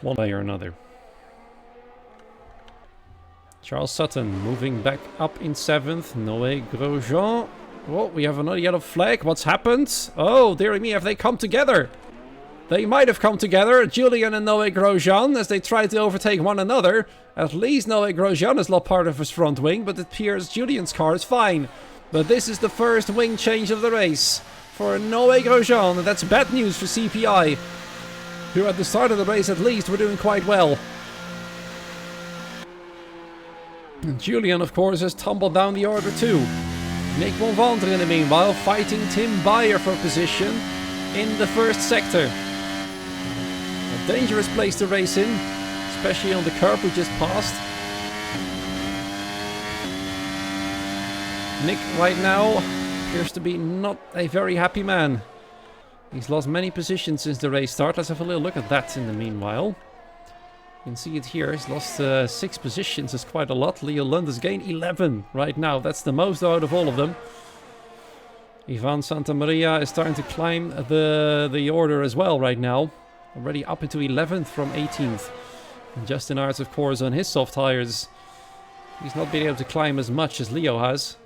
One way or another. Charles Sutton moving back up in 7th. Noé Grosjean. Oh, we have another yellow flag. What's happened? Oh, dearie me, have they come together? They might have come together, Julian and Noé Grosjean, as they try to overtake one another. At least Noé Grosjean is not part of his front wing, but it appears Julian's car is fine. But this is the first wing change of the race for Noé Grosjean, and that's bad news for CPI, who at the start of the race at least were doing quite well. And Julian, of course, has tumbled down the order too. Nick von Wanter in the meanwhile fighting Tim Beyer for position in the first sector. A dangerous place to race in, especially on the curb we just passed. Nick right now appears to be not a very happy man. He's lost many positions since the race start. Let's have a little look at that in the meanwhile. You can see it here. He's lost 6 positions. That's quite a lot. Leo Lund has gained 11 right now. That's the most out of all of them. Ivan Santamaria is starting to climb the order as well right now. Already up into 11th from 18th. And Justin Arts, of course, on his soft tires. He's not been able to climb as much as Leo has.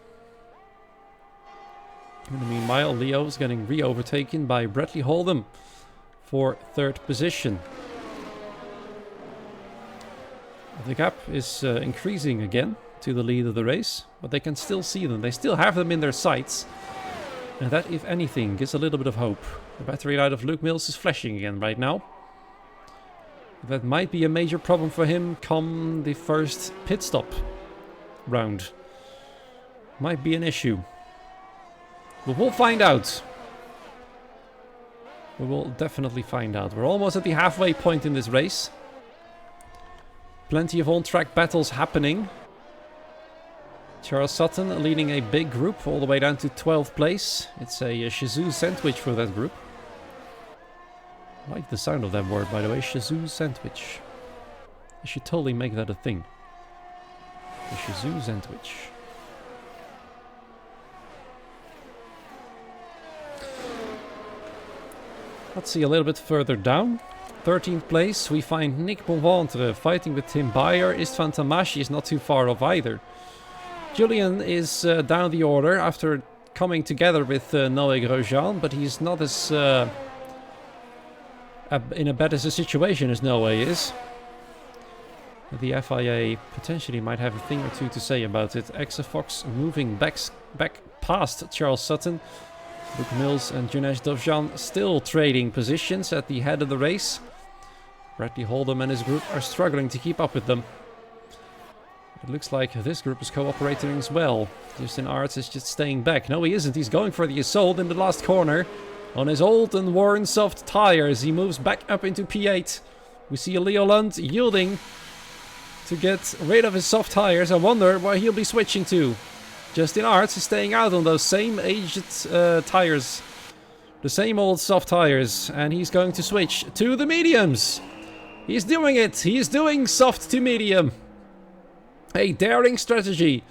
In the meanwhile, Leo is getting re-overtaken by Bradley Holdham for 3rd position. The gap is increasing again to the lead of the race, but they can still see them. They still have them in their sights. And that, if anything, gives a little bit of hope. The battery light of Luke Mills is flashing again right now. That might be a major problem for him come the first pit stop round. Might be an issue. But we'll find out. We will definitely find out. We're almost at the halfway point in this race. Plenty of on-track battles happening. Charles Sutton leading a big group all the way down to 12th place. It's a Shizou sandwich for that group. I like the sound of that word, by the way. Shizou sandwich. I should totally make that a thing. The Shizou sandwich. Let's see a little bit further down. 13th place, we find Nick Bonventre fighting with Tim Beyer. Istvan Tamashi is not too far off either. Julian is down the order after coming together with Noé Grosjean, but he's not as in a better situation as Noé is. The FIA potentially might have a thing or two to say about it. Exafox moving back past Charles Sutton. Luke Mills and Junesh Dovjan still trading positions at the head of the race. Bradley Holdham and his group are struggling to keep up with them. It looks like this group is cooperating as well. Justin Arts is just staying back. No, he isn't. He's going for the assault in the last corner. On his old and worn soft tires, he moves back up into P8. We see Leo Lund yielding to get rid of his soft tires. I wonder where he'll be switching to. Justin Arts is staying out on those same aged tires. The same old soft tires. And he's going to switch to the mediums. He's doing it. He's doing soft to medium. A daring strategy.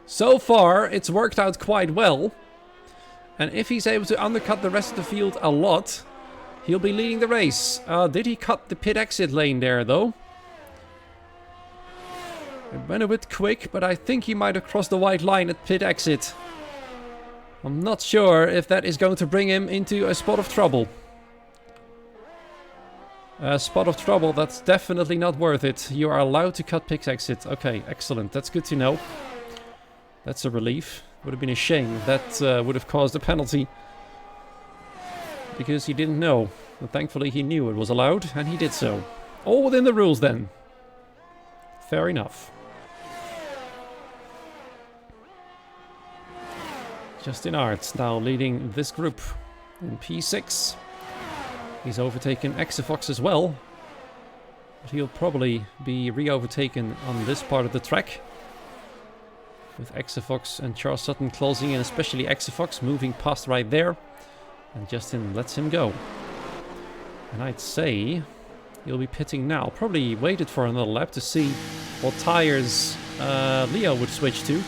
So far, it's worked out quite well. And if he's able to undercut the rest of the field a lot, he'll be leading the race. Did he cut the pit exit lane there, though? It went a bit quick, but I think he might have crossed the white line at pit exit. I'm not sure if that is going to bring him into a spot of trouble. A spot of trouble, that's definitely not worth it. You are allowed to cut pit exit. Okay, excellent. That's good to know. That's a relief. Would have been a shame if that would have caused a penalty. Because he didn't know. But thankfully he knew it was allowed, and he did so. All within the rules then. Fair enough. Justin Arts now leading this group in P6. He's overtaken Exafox as well. But he'll probably be re-overtaken on this part of the track. With Exafox and Charles Sutton closing in, especially Exafox moving past right there. And Justin lets him go. And I'd say He'll be pitting now. Probably waited for another lap to see what tires Leo would switch to.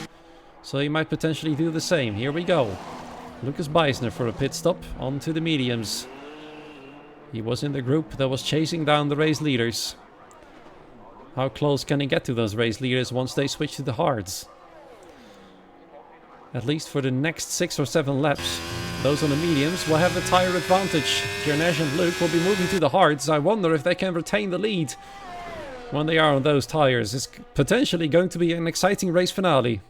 So he might potentially do the same. Here we go. Lucas Beisner for a pit stop onto the mediums. He was in the group that was chasing down the race leaders. How close can he get to those race leaders once they switch to the hards? At least for the next 6 or 7 laps. Those on the mediums will have the tire advantage. Jernej and Luke will be moving to the hards. I wonder if they can retain the lead when they are on those tires. It's potentially going to be an exciting race finale.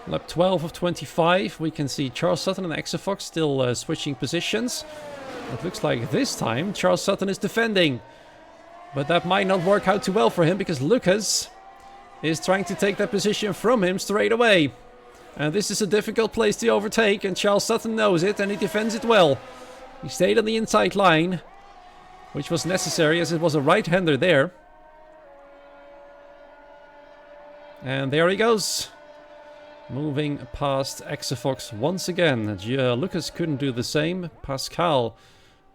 Lap 12 of 25. We can see Charles Sutton and Exafox still switching positions. It looks like this time Charles Sutton is defending. But that might not work out too well for him because Lucas is trying to take that position from him straight away. And this is a difficult place to overtake, and Charles Sutton knows it and he defends it well. He stayed on the inside line, which was necessary as it was a right-hander there. And there he goes. Moving past Exafox once again. Lucas couldn't do the same. Pascal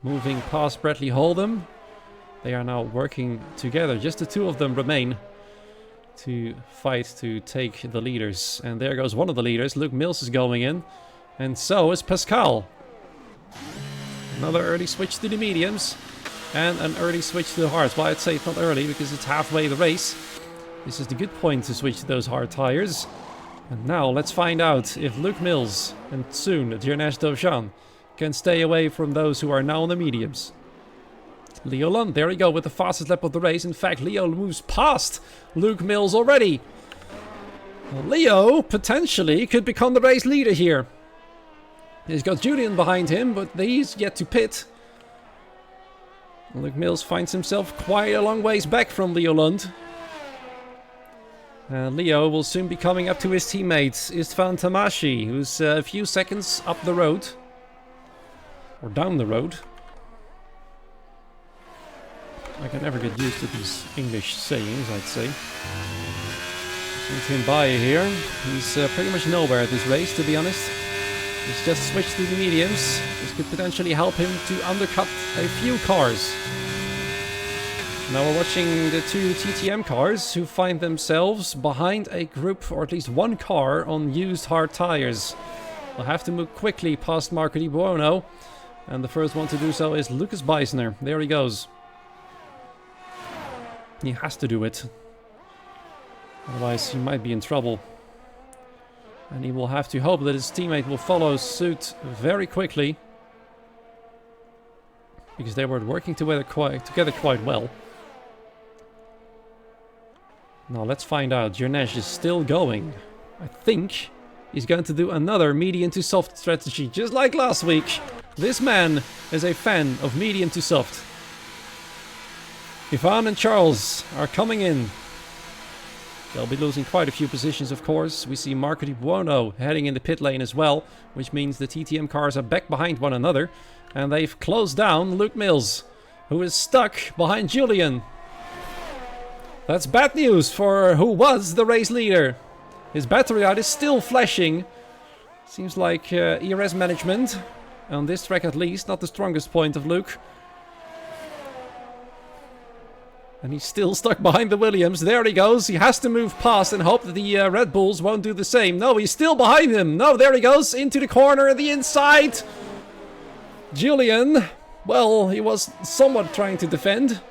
moving past Bradley Holdham. They are now working together. Just the two of them remain to fight to take the leaders. And there goes one of the leaders. Luke Mills is going in. And so is Pascal. Another early switch to the mediums. And an early switch to the hards. Well, I'd say it's not early because it's halfway the race. This is the good point to switch to those hard tires. And now let's find out if Luke Mills and soon Jernej Dovjan can stay away from those who are now on the mediums. Leo Lund, there we go, with the fastest lap of the race. In fact, Leo moves past Luke Mills already. Leo potentially could become the race leader here. He's got Julian behind him, but he's yet to pit. Luke Mills finds himself quite a long ways back from Leo Lund. Leo will soon be coming up to his teammates, Istvan Tamashi, who's a few seconds up the road. Or down the road. I can never get used to these English sayings, I'd say. See him by here. He's pretty much nowhere at this race, to be honest. He's just switched to the mediums. This could potentially help him to undercut a few cars. Now we're watching the two TTM cars who find themselves behind a group, or at least one car, on used hard tires. They'll have to move quickly past Marco Di Buono. And the first one to do so is Lucas Beisner. There he goes. He has to do it. Otherwise he might be in trouble. And he will have to hope that his teammate will follow suit very quickly. Because they were working together quite well. Now let's find out. Jernej is still going. I think he's going to do another medium to soft strategy, just like last week. This man is a fan of medium to soft. Ivan and Charles are coming in. They'll be losing quite a few positions, of course. We see Marco Di Buono heading in the pit lane as well, which means the TTM cars are back behind one another. And they've closed down Luke Mills, who is stuck behind Julian. That's bad news for who was the race leader. His battery light is still flashing. Seems like ERS management, on this track at least, not the strongest point of Luke. And he's still stuck behind the Williams. There he goes. He has to move past and hope that the Red Bulls won't do the same. No, he's still behind him. No, there he goes. Into the corner at the inside. Julian, well, he was somewhat trying to defend.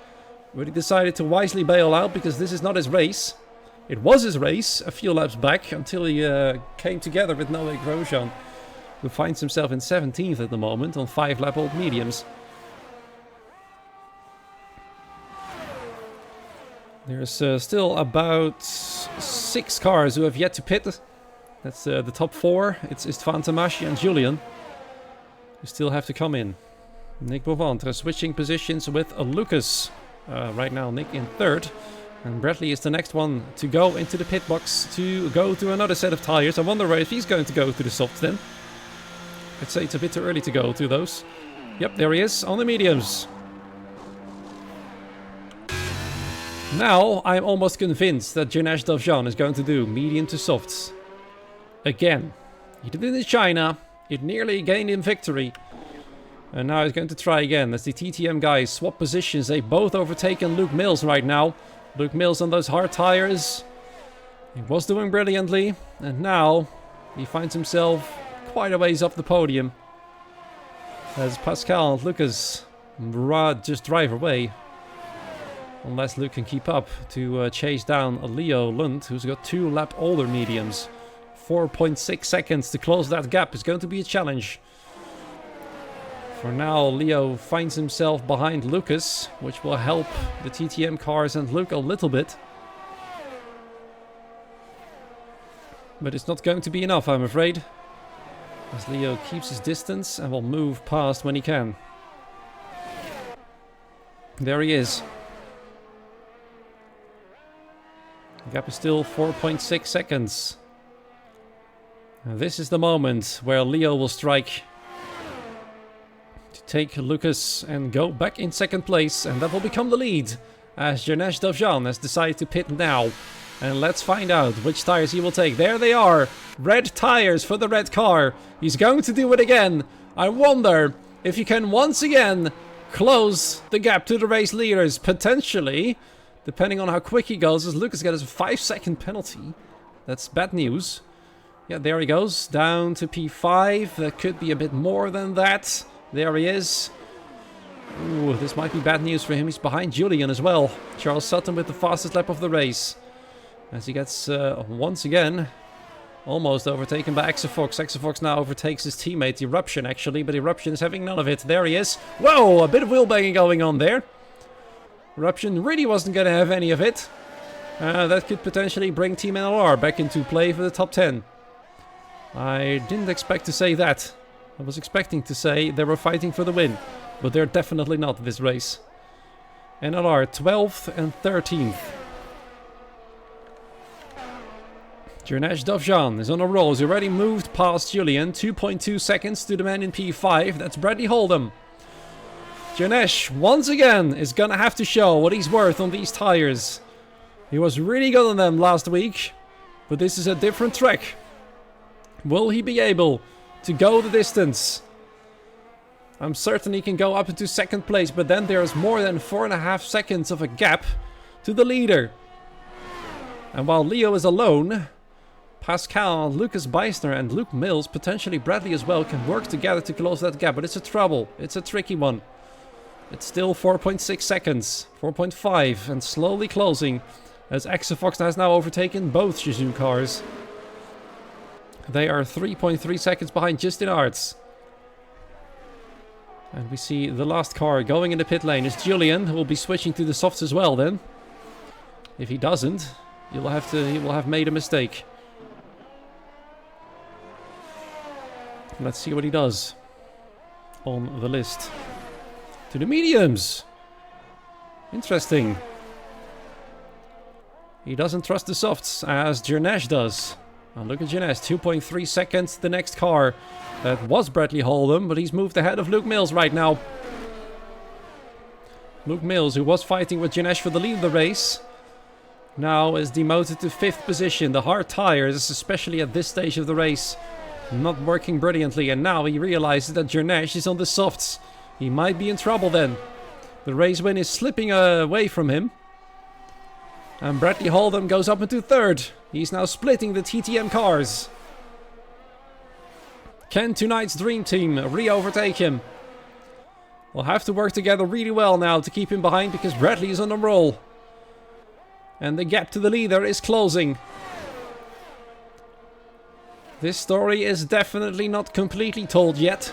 But he decided to wisely bail out because this is not his race. It was his race a few laps back until he came together with Noé Grosjean, who finds himself in 17th at the moment on 5-lap-old mediums. There's still about 6 cars who have yet to pit. That's the top 4. It's Istvan Tamashi and Julian, who still have to come in. Nick Boventre switching positions with Lucas. Right now Nick in 3rd. And Bradley is the next one to go into the pit box to go to another set of tires. I wonder if he's going to go to the softs then. I'd say it's a bit too early to go to those. Yep, there he is on the mediums. Now, I'm almost convinced that Jernej Dovjan is going to do medium to softs. Again. He did it in China. It nearly gained him victory. And now he's going to try again as the TTM guys swap positions. They've both overtaken Luke Mills right now. Luke Mills on those hard tires. He was doing brilliantly. And now he finds himself quite a ways off the podium. As Pascal and Lucas just drive away. Unless Luke can keep up to chase down Leo Lund, who's got 2 lap older mediums. 4.6 seconds to close that gap is going to be a challenge. For now, Leo finds himself behind Lucas, which will help the TTM cars and Luke a little bit. But it's not going to be enough, I'm afraid. As Leo keeps his distance and will move past when he can. There he is. The gap is still 4.6 seconds. And this is the moment where Leo will strike. Take Lucas and go back in second place, and that will become the lead as Janesh Dovjan has decided to pit now. And let's find out which tires he will take. There they are, red tires for the red car. He's going to do it again. I wonder if he can once again close the gap to the race leaders, potentially, depending on how quick he goes, as Lucas gets a 5-second penalty. That's bad news. Yeah, there he goes, down to P5. That could be a bit more than that. There he is. Ooh, this might be bad news for him. He's behind Julian as well. Charles Sutton with the fastest lap of the race. As he gets, once again, almost overtaken by Exafox. Exafox now overtakes his teammate, Eruption, actually. But Eruption is having none of it. There he is. Whoa, a bit of wheel banging going on there. Eruption really wasn't going to have any of it. That could potentially bring Team NLR back into play for the top 10. I didn't expect to say that. I was expecting to say they were fighting for the win, but they're definitely not this race. NLR 12th and 13th. Janesh Dovjan is on a roll. He's already moved past Julian. 2.2 seconds to the man in P5. That's Bradley Hold'em. Janesh, once again, is gonna have to show what he's worth on these tires. He was really good on them last week, but this is a different track. Will he be able to go the distance? I'm certain he can go up into second place, but then there's more than 4.5 seconds of a gap to the leader. And while Leo is alone, Pascal, Lucas Beisner and Luke Mills, potentially Bradley as well, can work together to close that gap. But it's a trouble. It's a tricky one. It's still 4.6 seconds. 4.5 and slowly closing as Exafox has now overtaken both Shizou cars. They are 3.3 seconds behind Justin Arts. And we see the last car going in the pit lane is Julian, who will be switching to the softs as well then. If he doesn't, he will have made a mistake. Let's see what he does on the list. To the mediums. Interesting. He doesn't trust the softs as Janesh does. And look at Janesh, 2.3 seconds the next car. That was Bradley Hold'em, but he's moved ahead of Luke Mills right now. Luke Mills, who was fighting with Janesh for the lead of the race, now is demoted to 5th position. The hard tires, especially at this stage of the race, not working brilliantly. And now he realizes that Janesh is on the softs. He might be in trouble then. The race win is slipping away from him. And Bradley Hold'em goes up into 3rd. He's now splitting the TTM cars. Can tonight's Dream Team re-overtake him? We'll have to work together really well now to keep him behind because Bradley is on a roll. And the gap to the leader is closing. This story is definitely not completely told yet.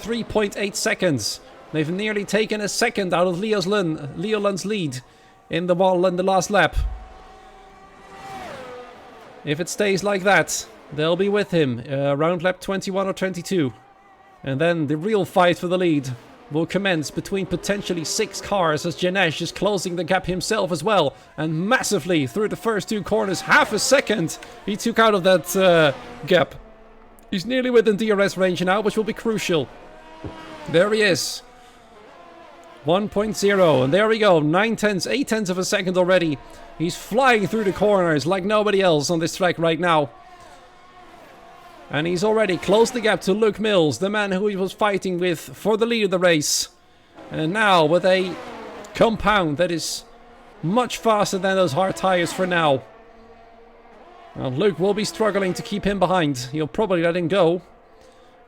3.8 seconds. They've nearly taken a second out of Leo Lund's lead in the last lap. If it stays like that, they'll be with him around lap 21 or 22. And then the real fight for the lead will commence between potentially 6 cars as Janesh is closing the gap himself as well. And massively through the first 2 corners. Half a second he took out of that gap. He's nearly within DRS range now, which will be crucial. There he is. 1.0, and there we go, 8 tenths of a second already. He's flying through the corners like nobody else on this track right now. And he's already closed the gap to Luke Mills, the man who he was fighting with for the lead of the race. And now with a compound that is much faster than those hard tires for now. Well, Luke will be struggling to keep him behind. He'll probably let him go.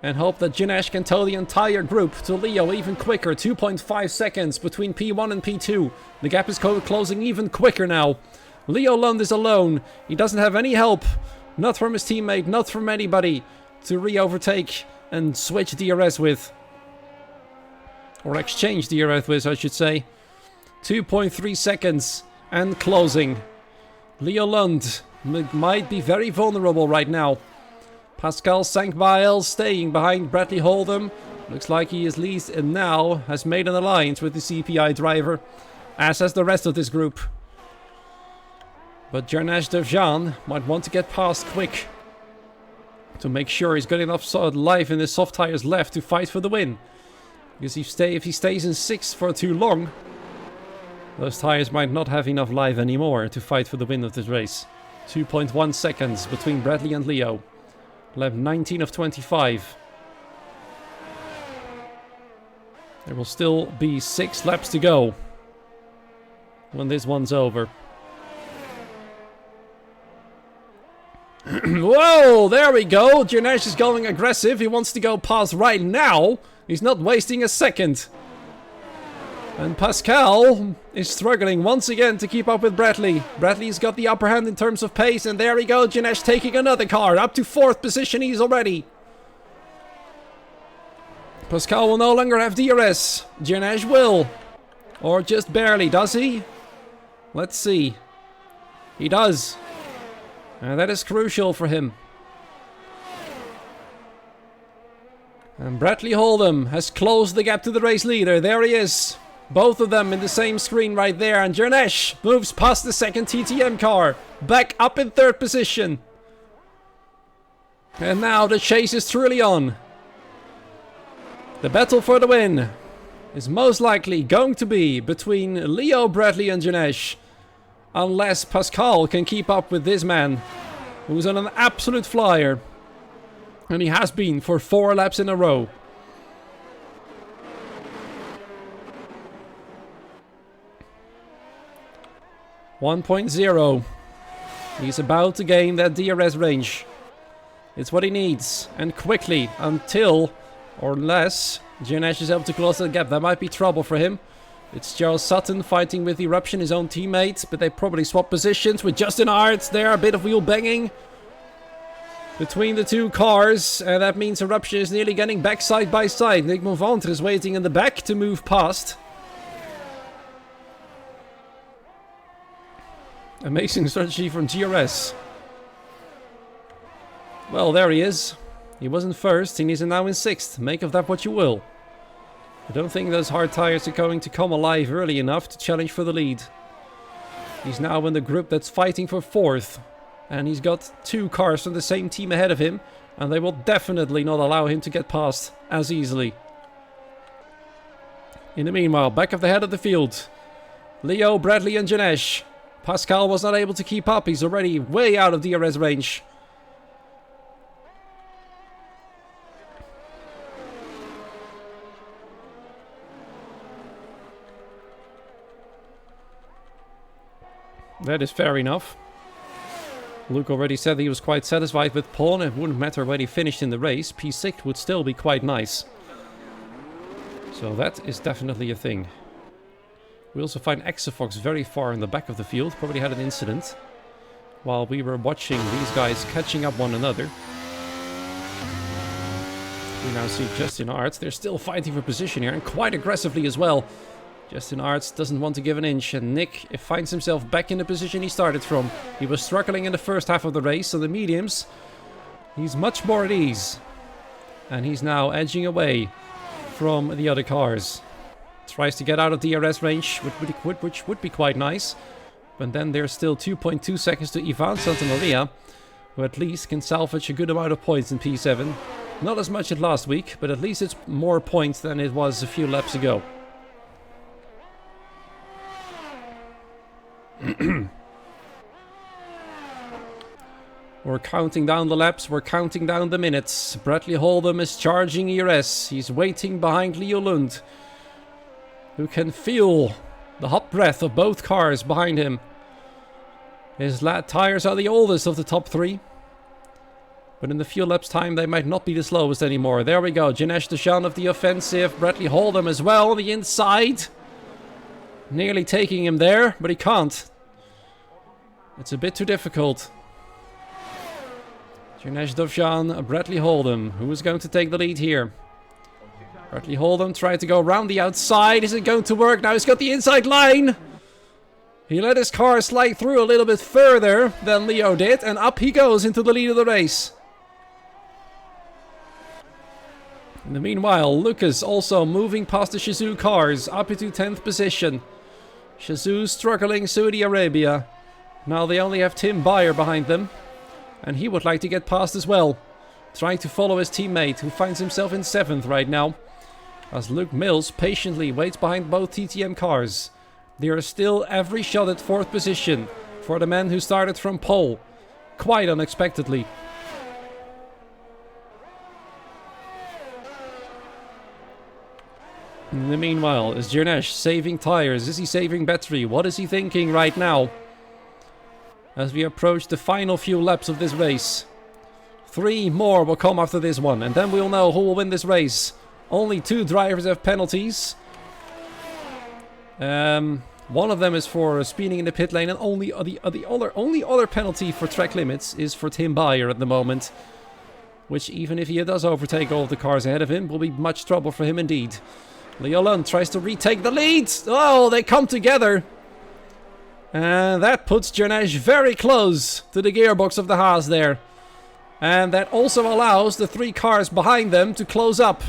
And hope that Jinesh can tow the entire group to Leo even quicker. 2.5 seconds between P1 and P2. The gap is closing even quicker now. Leo Lund is alone. He doesn't have any help. Not from his teammate, not from anybody to re-overtake and switch DRS with. Or exchange DRS with, I should say. 2.3 seconds and closing. Leo Lund might be very vulnerable right now. Pascal Sankbael staying behind Bradley Holdham. Looks like he at least now has made an alliance with the CPI driver, as has the rest of this group. But Jernej Devjan might want to get past quick to make sure he's got enough solid life in his soft tires left to fight for the win. Because if he stays in 6th for too long, those tires might not have enough life anymore to fight for the win of this race. 2.1 seconds between Bradley and Leo. Lap 19 of 25. There will still be 6 laps to go when this one's over. Whoa, there we go. Jernej is going aggressive. He wants to go past right now. He's not wasting a second. And Pascal is struggling once again to keep up with Bradley. Bradley's got the upper hand in terms of pace. And there we go. Jernej taking another car. Up to 4th position he's already. Pascal will no longer have DRS. Jernej will. Or just barely, does he? Let's see. He does. And that is crucial for him. And Bradley Holdham has closed the gap to the race leader. There he is. Both of them in the same screen right there. And Jernej moves past the second TTM car. Back up in 3rd position. And now the chase is truly on. The battle for the win is most likely going to be between Leo, Bradley and Jernej. Unless Pascal can keep up with this man, who's on an absolute flyer. And he has been for 4 laps in a row. .0. He's about to gain that DRS range. It's what he needs. And quickly, until or unless Jernej is able to close the gap. That might be trouble for him. It's Charles Sutton fighting with Eruption, his own teammate, but they probably swap positions with Justin Aerts there. A bit of wheel banging between the two cars, and that means Eruption is nearly getting back side by side. Nick Monventre is waiting in the back to move past. Amazing strategy from GRS. Well, there he is. He wasn't first, and he's now in 6th. Make of that what you will. I don't think those hard tires are going to come alive early enough to challenge for the lead. He's now in the group that's fighting for 4th. And he's got 2 cars from the same team ahead of him. And they will definitely not allow him to get past as easily. In the meanwhile, back of the head of the field. Leo, Bradley and Jernej. Pascal was not able to keep up. He's already way out of DRS range. That is fair enough. Luke already said he was quite satisfied with Paul, and it wouldn't matter when he finished in the race. P6 would still be quite nice. So that is definitely a thing. We also find Exafox very far in the back of the field. Probably had an incident while we were watching these guys catching up one another. We now see Justin Aerts. They're still fighting for position here, and quite aggressively as well. Justin Aerts doesn't want to give an inch, and Nick finds himself back in the position he started from. He was struggling in the first half of the race, so the mediums, he's much more at ease. And he's now edging away from the other cars. Tries to get out of DRS range, which would be quite nice. But then there's still 2.2 seconds to Ivan Santamaria, who at least can salvage a good amount of points in P7. Not as much as last week, but at least it's more points than it was a few laps ago. We're counting down the laps, we're counting down the minutes. Bradley Holdham is charging ERS. He's waiting behind Leo Lund, who can feel the hot breath of both cars behind him. His tires are the oldest of the top three, but in the few laps time they might not be the slowest anymore. There we go, Jinesh Dushan of the offensive, Bradley Holdham as well on the inside. Nearly taking him there, but he can't. It's a bit too difficult. Jinesh Dushan, Bradley Holdham, who is going to take the lead here? Bradley Holdham tried to go around the outside. Is it going to work? Now he's got the inside line. He let his car slide through a little bit further than Leo did, and up he goes into the lead of the race. In the meanwhile, Lucas also moving past the Shazoo cars up into 10th position. Shazoo struggling Saudi Arabia. Now they only have Tim Beyer behind them, and he would like to get past as well, trying to follow his teammate, who finds himself in 7th right now, as Luke Mills patiently waits behind both TTM cars. There is still every shot at 4th position for the man who started from pole, quite unexpectedly. In the meanwhile, is Jinesh saving tires? Is he saving battery? What is he thinking right now? As we approach the final few laps of this race. 3 more will come after this one, and then we'll know who will win this race. Only 2 drivers have penalties. One of them is for speeding in the pit lane, and only other penalty for track limits is for Tim Beyer at the moment. Which, even if he does overtake all of the cars ahead of him, will be much trouble for him indeed. Leo Lund tries to retake the lead. Oh, they come together. And that puts Jinesh very close to the gearbox of the Haas there. And that also allows the 3 cars behind them to close up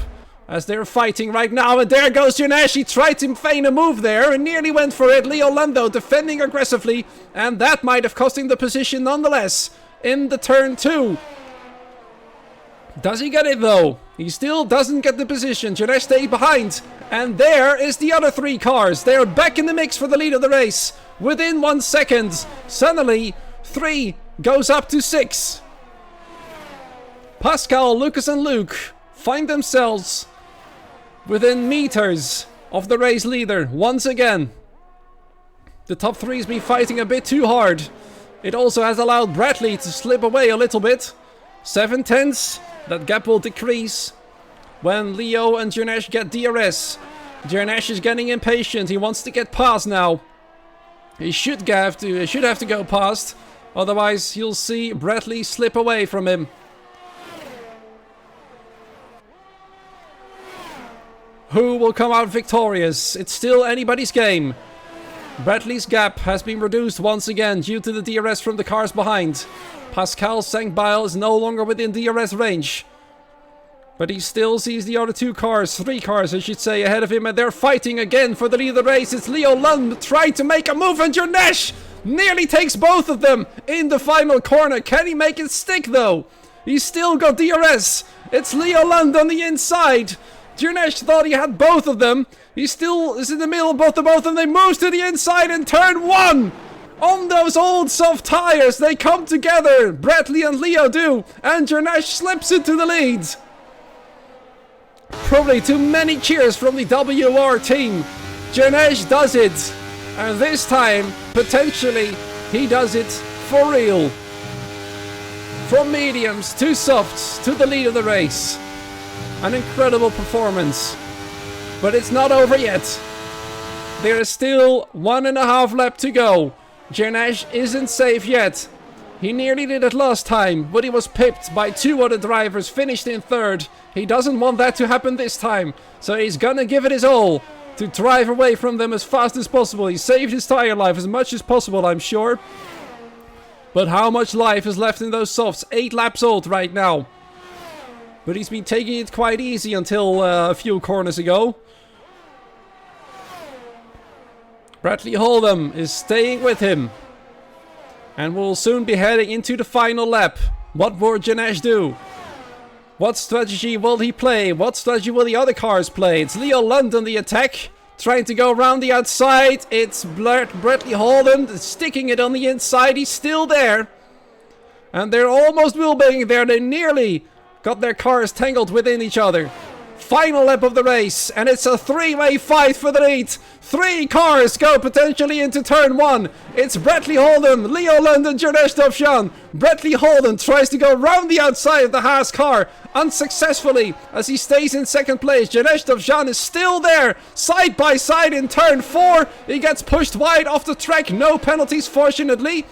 as they're fighting right now. And there goes Jinesh. He tried to feign a move there and nearly went for it. Leo Lando defending aggressively. And that might have cost him the position nonetheless in the turn 2. Does he get it though? He still doesn't get the position. Jinesh stayed behind. And there is the other 3 cars. They're back in the mix for the lead of the race. Within 1 second. Suddenly, 3 goes up to 6. Pascal, Lucas and Luke find themselves within meters of the race leader once again. The top 3 has been fighting a bit too hard. It also has allowed Bradley to slip away a little bit. 7 tenths. That gap will decrease when Leo and Jinesh get DRS. Jinesh is getting impatient. He wants to get past now. He should have to go past. Otherwise, you'll see Bradley slip away from him. Who will come out victorious? It's still anybody's game. Bradley's gap has been reduced once again due to the DRS from the cars behind. Pascal Saint-Bile is no longer within DRS range. But he still sees the other 2 cars, 3 cars I should say, ahead of him, and they're fighting again for the lead of the race. It's Leo Lund trying to make a move, and Jinesh nearly takes both of them in the final corner. Can he make it stick though? He's still got DRS. It's Leo Lund on the inside. Jinesh thought he had both of them. He still is in the middle of both of them. They move to the inside in turn 1. On those old soft tires, they come together. Bradley and Leo do. And Jinesh slips into the lead. Probably too many cheers from the WR team. Jinesh does it. And this time, potentially, he does it for real. From mediums to softs to the lead of the race. An incredible performance. But it's not over yet. There is still 1.5 lap to go. Jinesh isn't safe yet. He nearly did it last time, but he was pipped by 2 other drivers, finished in 3rd. He doesn't want that to happen this time, so he's gonna give it his all to drive away from them as fast as possible. He saved his tire life as much as possible, I'm sure. But how much life is left in those softs? 8 laps old right now. But he's been taking it quite easy until a few corners ago. Bradley Holdham is staying with him. And we'll soon be heading into the final lap. What will Jinesh do? What strategy will he play? What strategy will the other cars play? It's Leo Lund on the attack. Trying to go around the outside. It's Bradley Holdham sticking it on the inside. He's still there. And they're almost wheelbarring there. They nearly got their cars tangled within each other. Final lap of the race, and it's a three-way fight for the lead. 3 cars go potentially into turn 1. It's Bradley Holden, Leo Lund, and Jordesh Dovjan. Bradley Holden tries to go round the outside of the Haas car unsuccessfully as he stays in second place. Jordesh Dovjan is still there, side by side in turn 4. He gets pushed wide off the track, no penalties fortunately.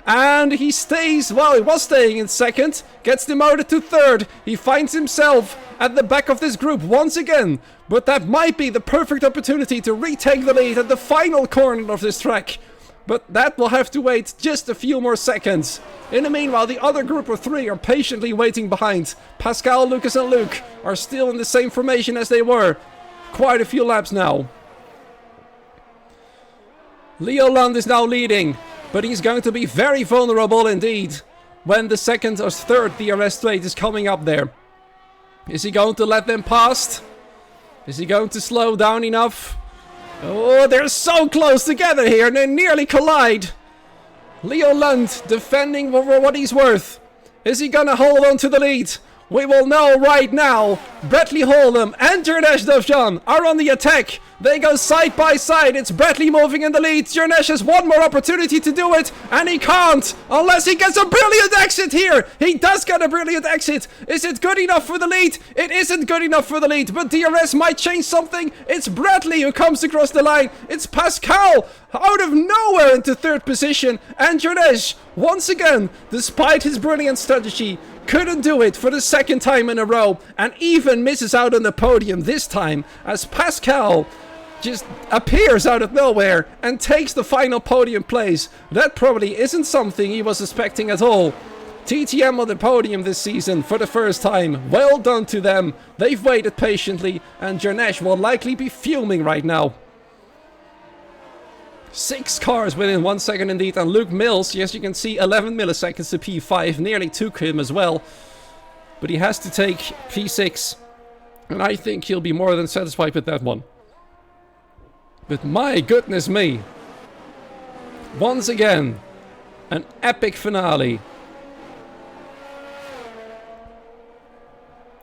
And he stays, well, he was staying in second, gets demoted to third. He finds himself at the back of this group once again. But that might be the perfect opportunity to retake the lead at the final corner of this track. But that will have to wait just a few more seconds. In the meanwhile, the other group of 3 are patiently waiting behind. Pascal, Lucas and Luke are still in the same formation as they were. Quite a few laps now. Leo Lund is now leading. But he's going to be very vulnerable indeed when the second or third DRS straight is coming up there. Is he going to let them past? Is he going to slow down enough? Oh, they're so close together here and they nearly collide. Leo Lund defending for what he's worth. Is he gonna hold on to the lead? We will know right now. Bradley Holden and Jordesh Dovjan are on the attack. They go side by side. It's Bradley moving in the lead. Jordesh has one more opportunity to do it, and he can't unless he gets a brilliant exit here. He does get a brilliant exit. Is it good enough for the lead? It isn't good enough for the lead, but DRS might change something. It's Bradley who comes across the line. It's Pascal out of nowhere into third position, and Jordesh, once again, despite his brilliant strategy, couldn't do it for the second time in a row, and even misses out on the podium this time as Pascal just appears out of nowhere and takes the final podium place. That probably isn't something he was expecting at all. TTM on the podium this season for the first time. Well done to them. They've waited patiently, and Jordesh will likely be fuming right now. 6 cars within 1 second indeed, and Luke Mills, yes, you can see 11 milliseconds to P5, nearly took him as well. But he has to take P6, and I think he'll be more than satisfied with that one. But my goodness me, once again, an epic finale.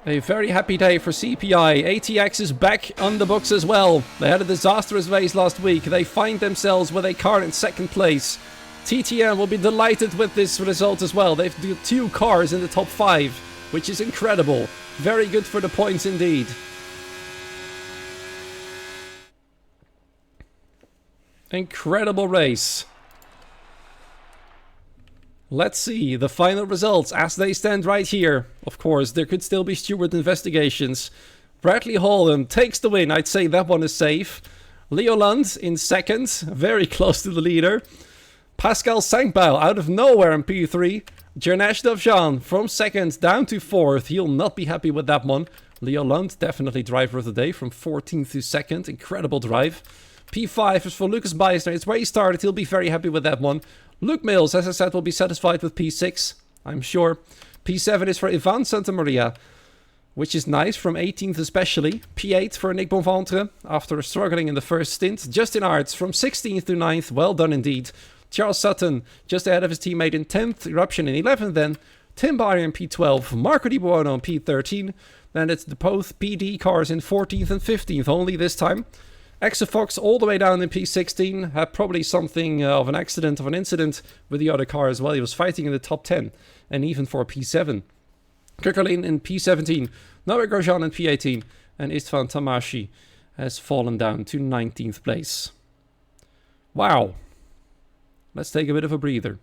A very happy day for CPI. ATX is back on the books as well. They had a disastrous race last week. They find themselves with a car in second place. TTM will be delighted with this result as well. They've got 2 cars in the top 5, which is incredible. Very good for the points indeed. Incredible race. Let's see the final results as they stand right here. Of course, there could still be steward investigations. Bradley Holden takes the win. I'd say that one is safe. Leo Lund in second, very close to the leader. Pascal Sankbau out of nowhere in P3. Jordesh Dovjan from second down to 4th. He'll not be happy with that one. Leo Lund, definitely driver of the day from 14th to 2nd. Incredible drive. P5 is for Lucas Beisner. It's where he started. He'll be very happy with that one. Luke Mills, as I said, will be satisfied with P6, I'm sure. P7 is for Ivan Santamaria, which is nice, from 18th especially. P8 for Nick Bonventre, after struggling in the first stint. Justin Arts from 16th to 9th, well done indeed. Charles Sutton, just ahead of his teammate in 10th. Eruption in 11th then. Tim Bayer in P12. Marco Di Buono in P13. Then it's the both PD cars in 14th and 15th, only this time. Exafox all the way down in P16, had probably something of an accident, of an incident with the other car as well. He was fighting in the top 10, and even for P7. Kirkerlin in P17, Noah Grosjean in P18, and Istvan Tamashi has fallen down to 19th place. Wow. Let's take a bit of a breather.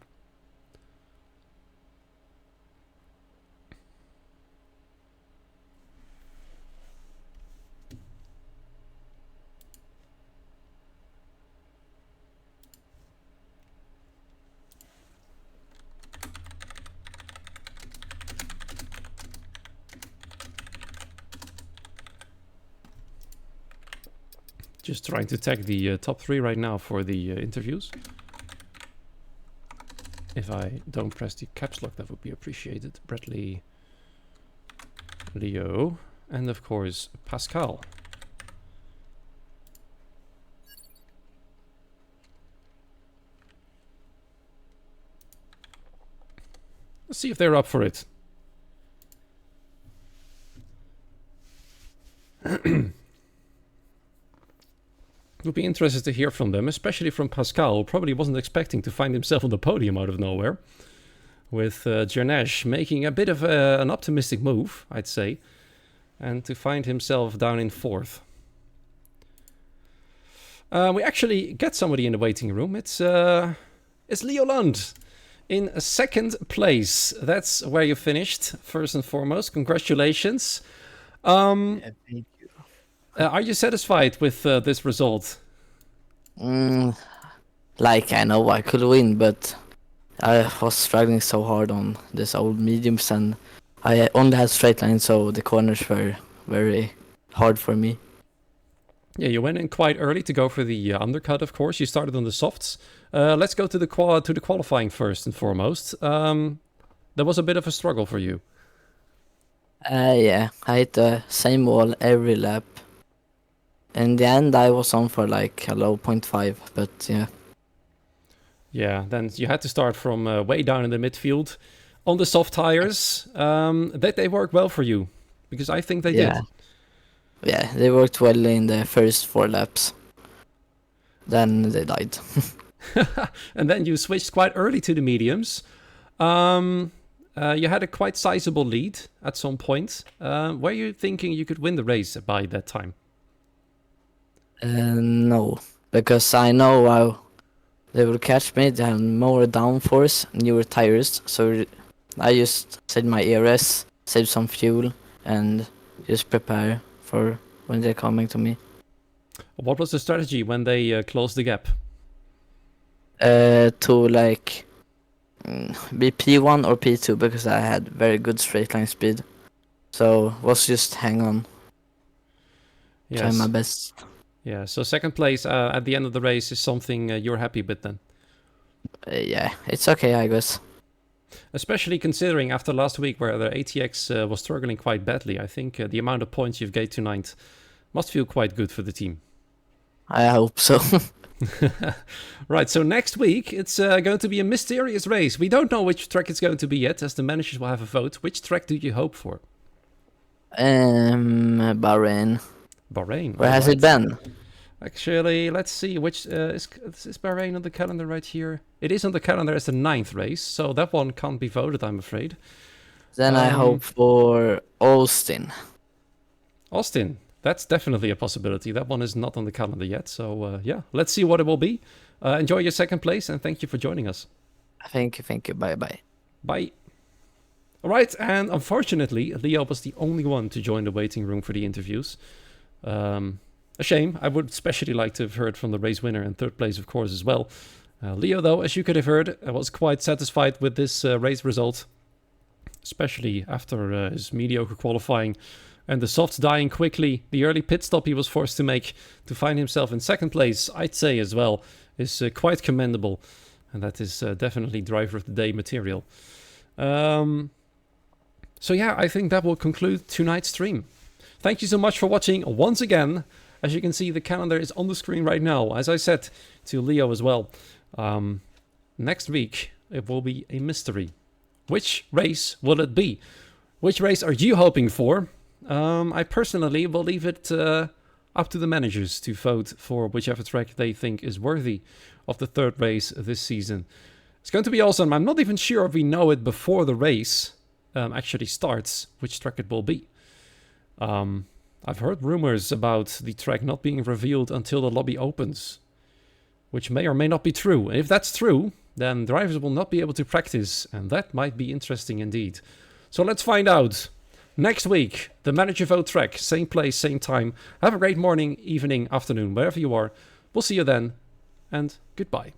Just trying to tag the top 3 right now for the interviews. If I don't press the caps lock, that would be appreciated. Bradley, Leo, and of course Pascal. Let's see if they're up for it. Would be interested to hear from them, especially from Pascal, who probably wasn't expecting to find himself on the podium out of nowhere. With Jernesh making a bit of an optimistic move, I'd say, and to find himself down in 4th. We actually get somebody in the waiting room. It's Leo Lund in 2nd place. That's where you finished, first and foremost. Congratulations.
Yeah, thank you.
Are you satisfied with this result?
Like, I know I could win, but I was struggling so hard on this old mediums, and I only had straight lines, so the corners were very hard for me.
Yeah, you went in quite early to go for the undercut, of course. You started on the softs. Let's go to the qualifying first and foremost. There was a bit of a struggle for you.
Yeah, I hit the same wall every lap. In the end, I was on for like a low 0.5, but yeah.
Yeah, then you had to start from way down in the midfield on the soft tires. They worked well for you, because I think they did.
Yeah, they worked well in the first 4 laps. Then they died.
And then you switched quite early to the mediums. You had a quite sizable lead at some point. Were you thinking you could win the race by that time?
No, because I know how they will catch me. They have more downforce, newer tires, so I just set my ERS, save some fuel, and just prepare for when they're coming to me.
What was the strategy when they closed the gap?
To like be P1 or P2, because I had very good straight line speed. So was just hang on.
Yes.
Try my best.
Yeah, so 2nd place at the end of the race is something you're happy with then?
Yeah, it's okay, I guess.
Especially considering after last week where the ATX was struggling quite badly. I think the amount of points you've gained tonight must feel quite good for the team.
I hope so.
Right, so next week it's going to be a mysterious race. We don't know which track it's going to be yet, as the managers will have a vote. Which track do you hope for?
Bahrain.
Bahrain.
Where has it been?
Actually, let's see, which is Bahrain on the calendar right here? It is on the calendar as the 9th race, so that one can't be voted, I'm afraid.
Then I hope for Austin.
Austin, that's definitely a possibility. That one is not on the calendar yet, so yeah, let's see what it will be. Enjoy your 2nd place, and thank you for joining us.
Thank you. Bye.
Bye. All right, and unfortunately, Leo was the only one to join the waiting room for the interviews. A shame. I would especially like to have heard from the race winner and 3rd place, of course, as well. Leo, though, as you could have heard, was quite satisfied with this race result, especially after his mediocre qualifying and the softs dying quickly. The early pit stop he was forced to make to find himself in 2nd place, I'd say as well, is quite commendable. And that is definitely driver of the day material. So yeah, I think that will conclude tonight's stream. Thank you so much for watching once again. As you can see, the calendar is on the screen right now. As I said to Leo as well, next week it will be a mystery. Which race will it be? Which race are you hoping for? I personally will leave it up to the managers to vote for whichever track they think is worthy of the 3rd race this season. It's going to be awesome. I'm not even sure if we know it before the race actually starts, which track it will be. I've heard rumors about the track not being revealed until the lobby opens, which may or may not be true. And if that's true, then drivers will not be able to practice, and that might be interesting indeed. So let's find out. Next week, the manager vote track, same place, same time. Have a great morning, evening, afternoon, wherever you are. We'll see you then, and goodbye.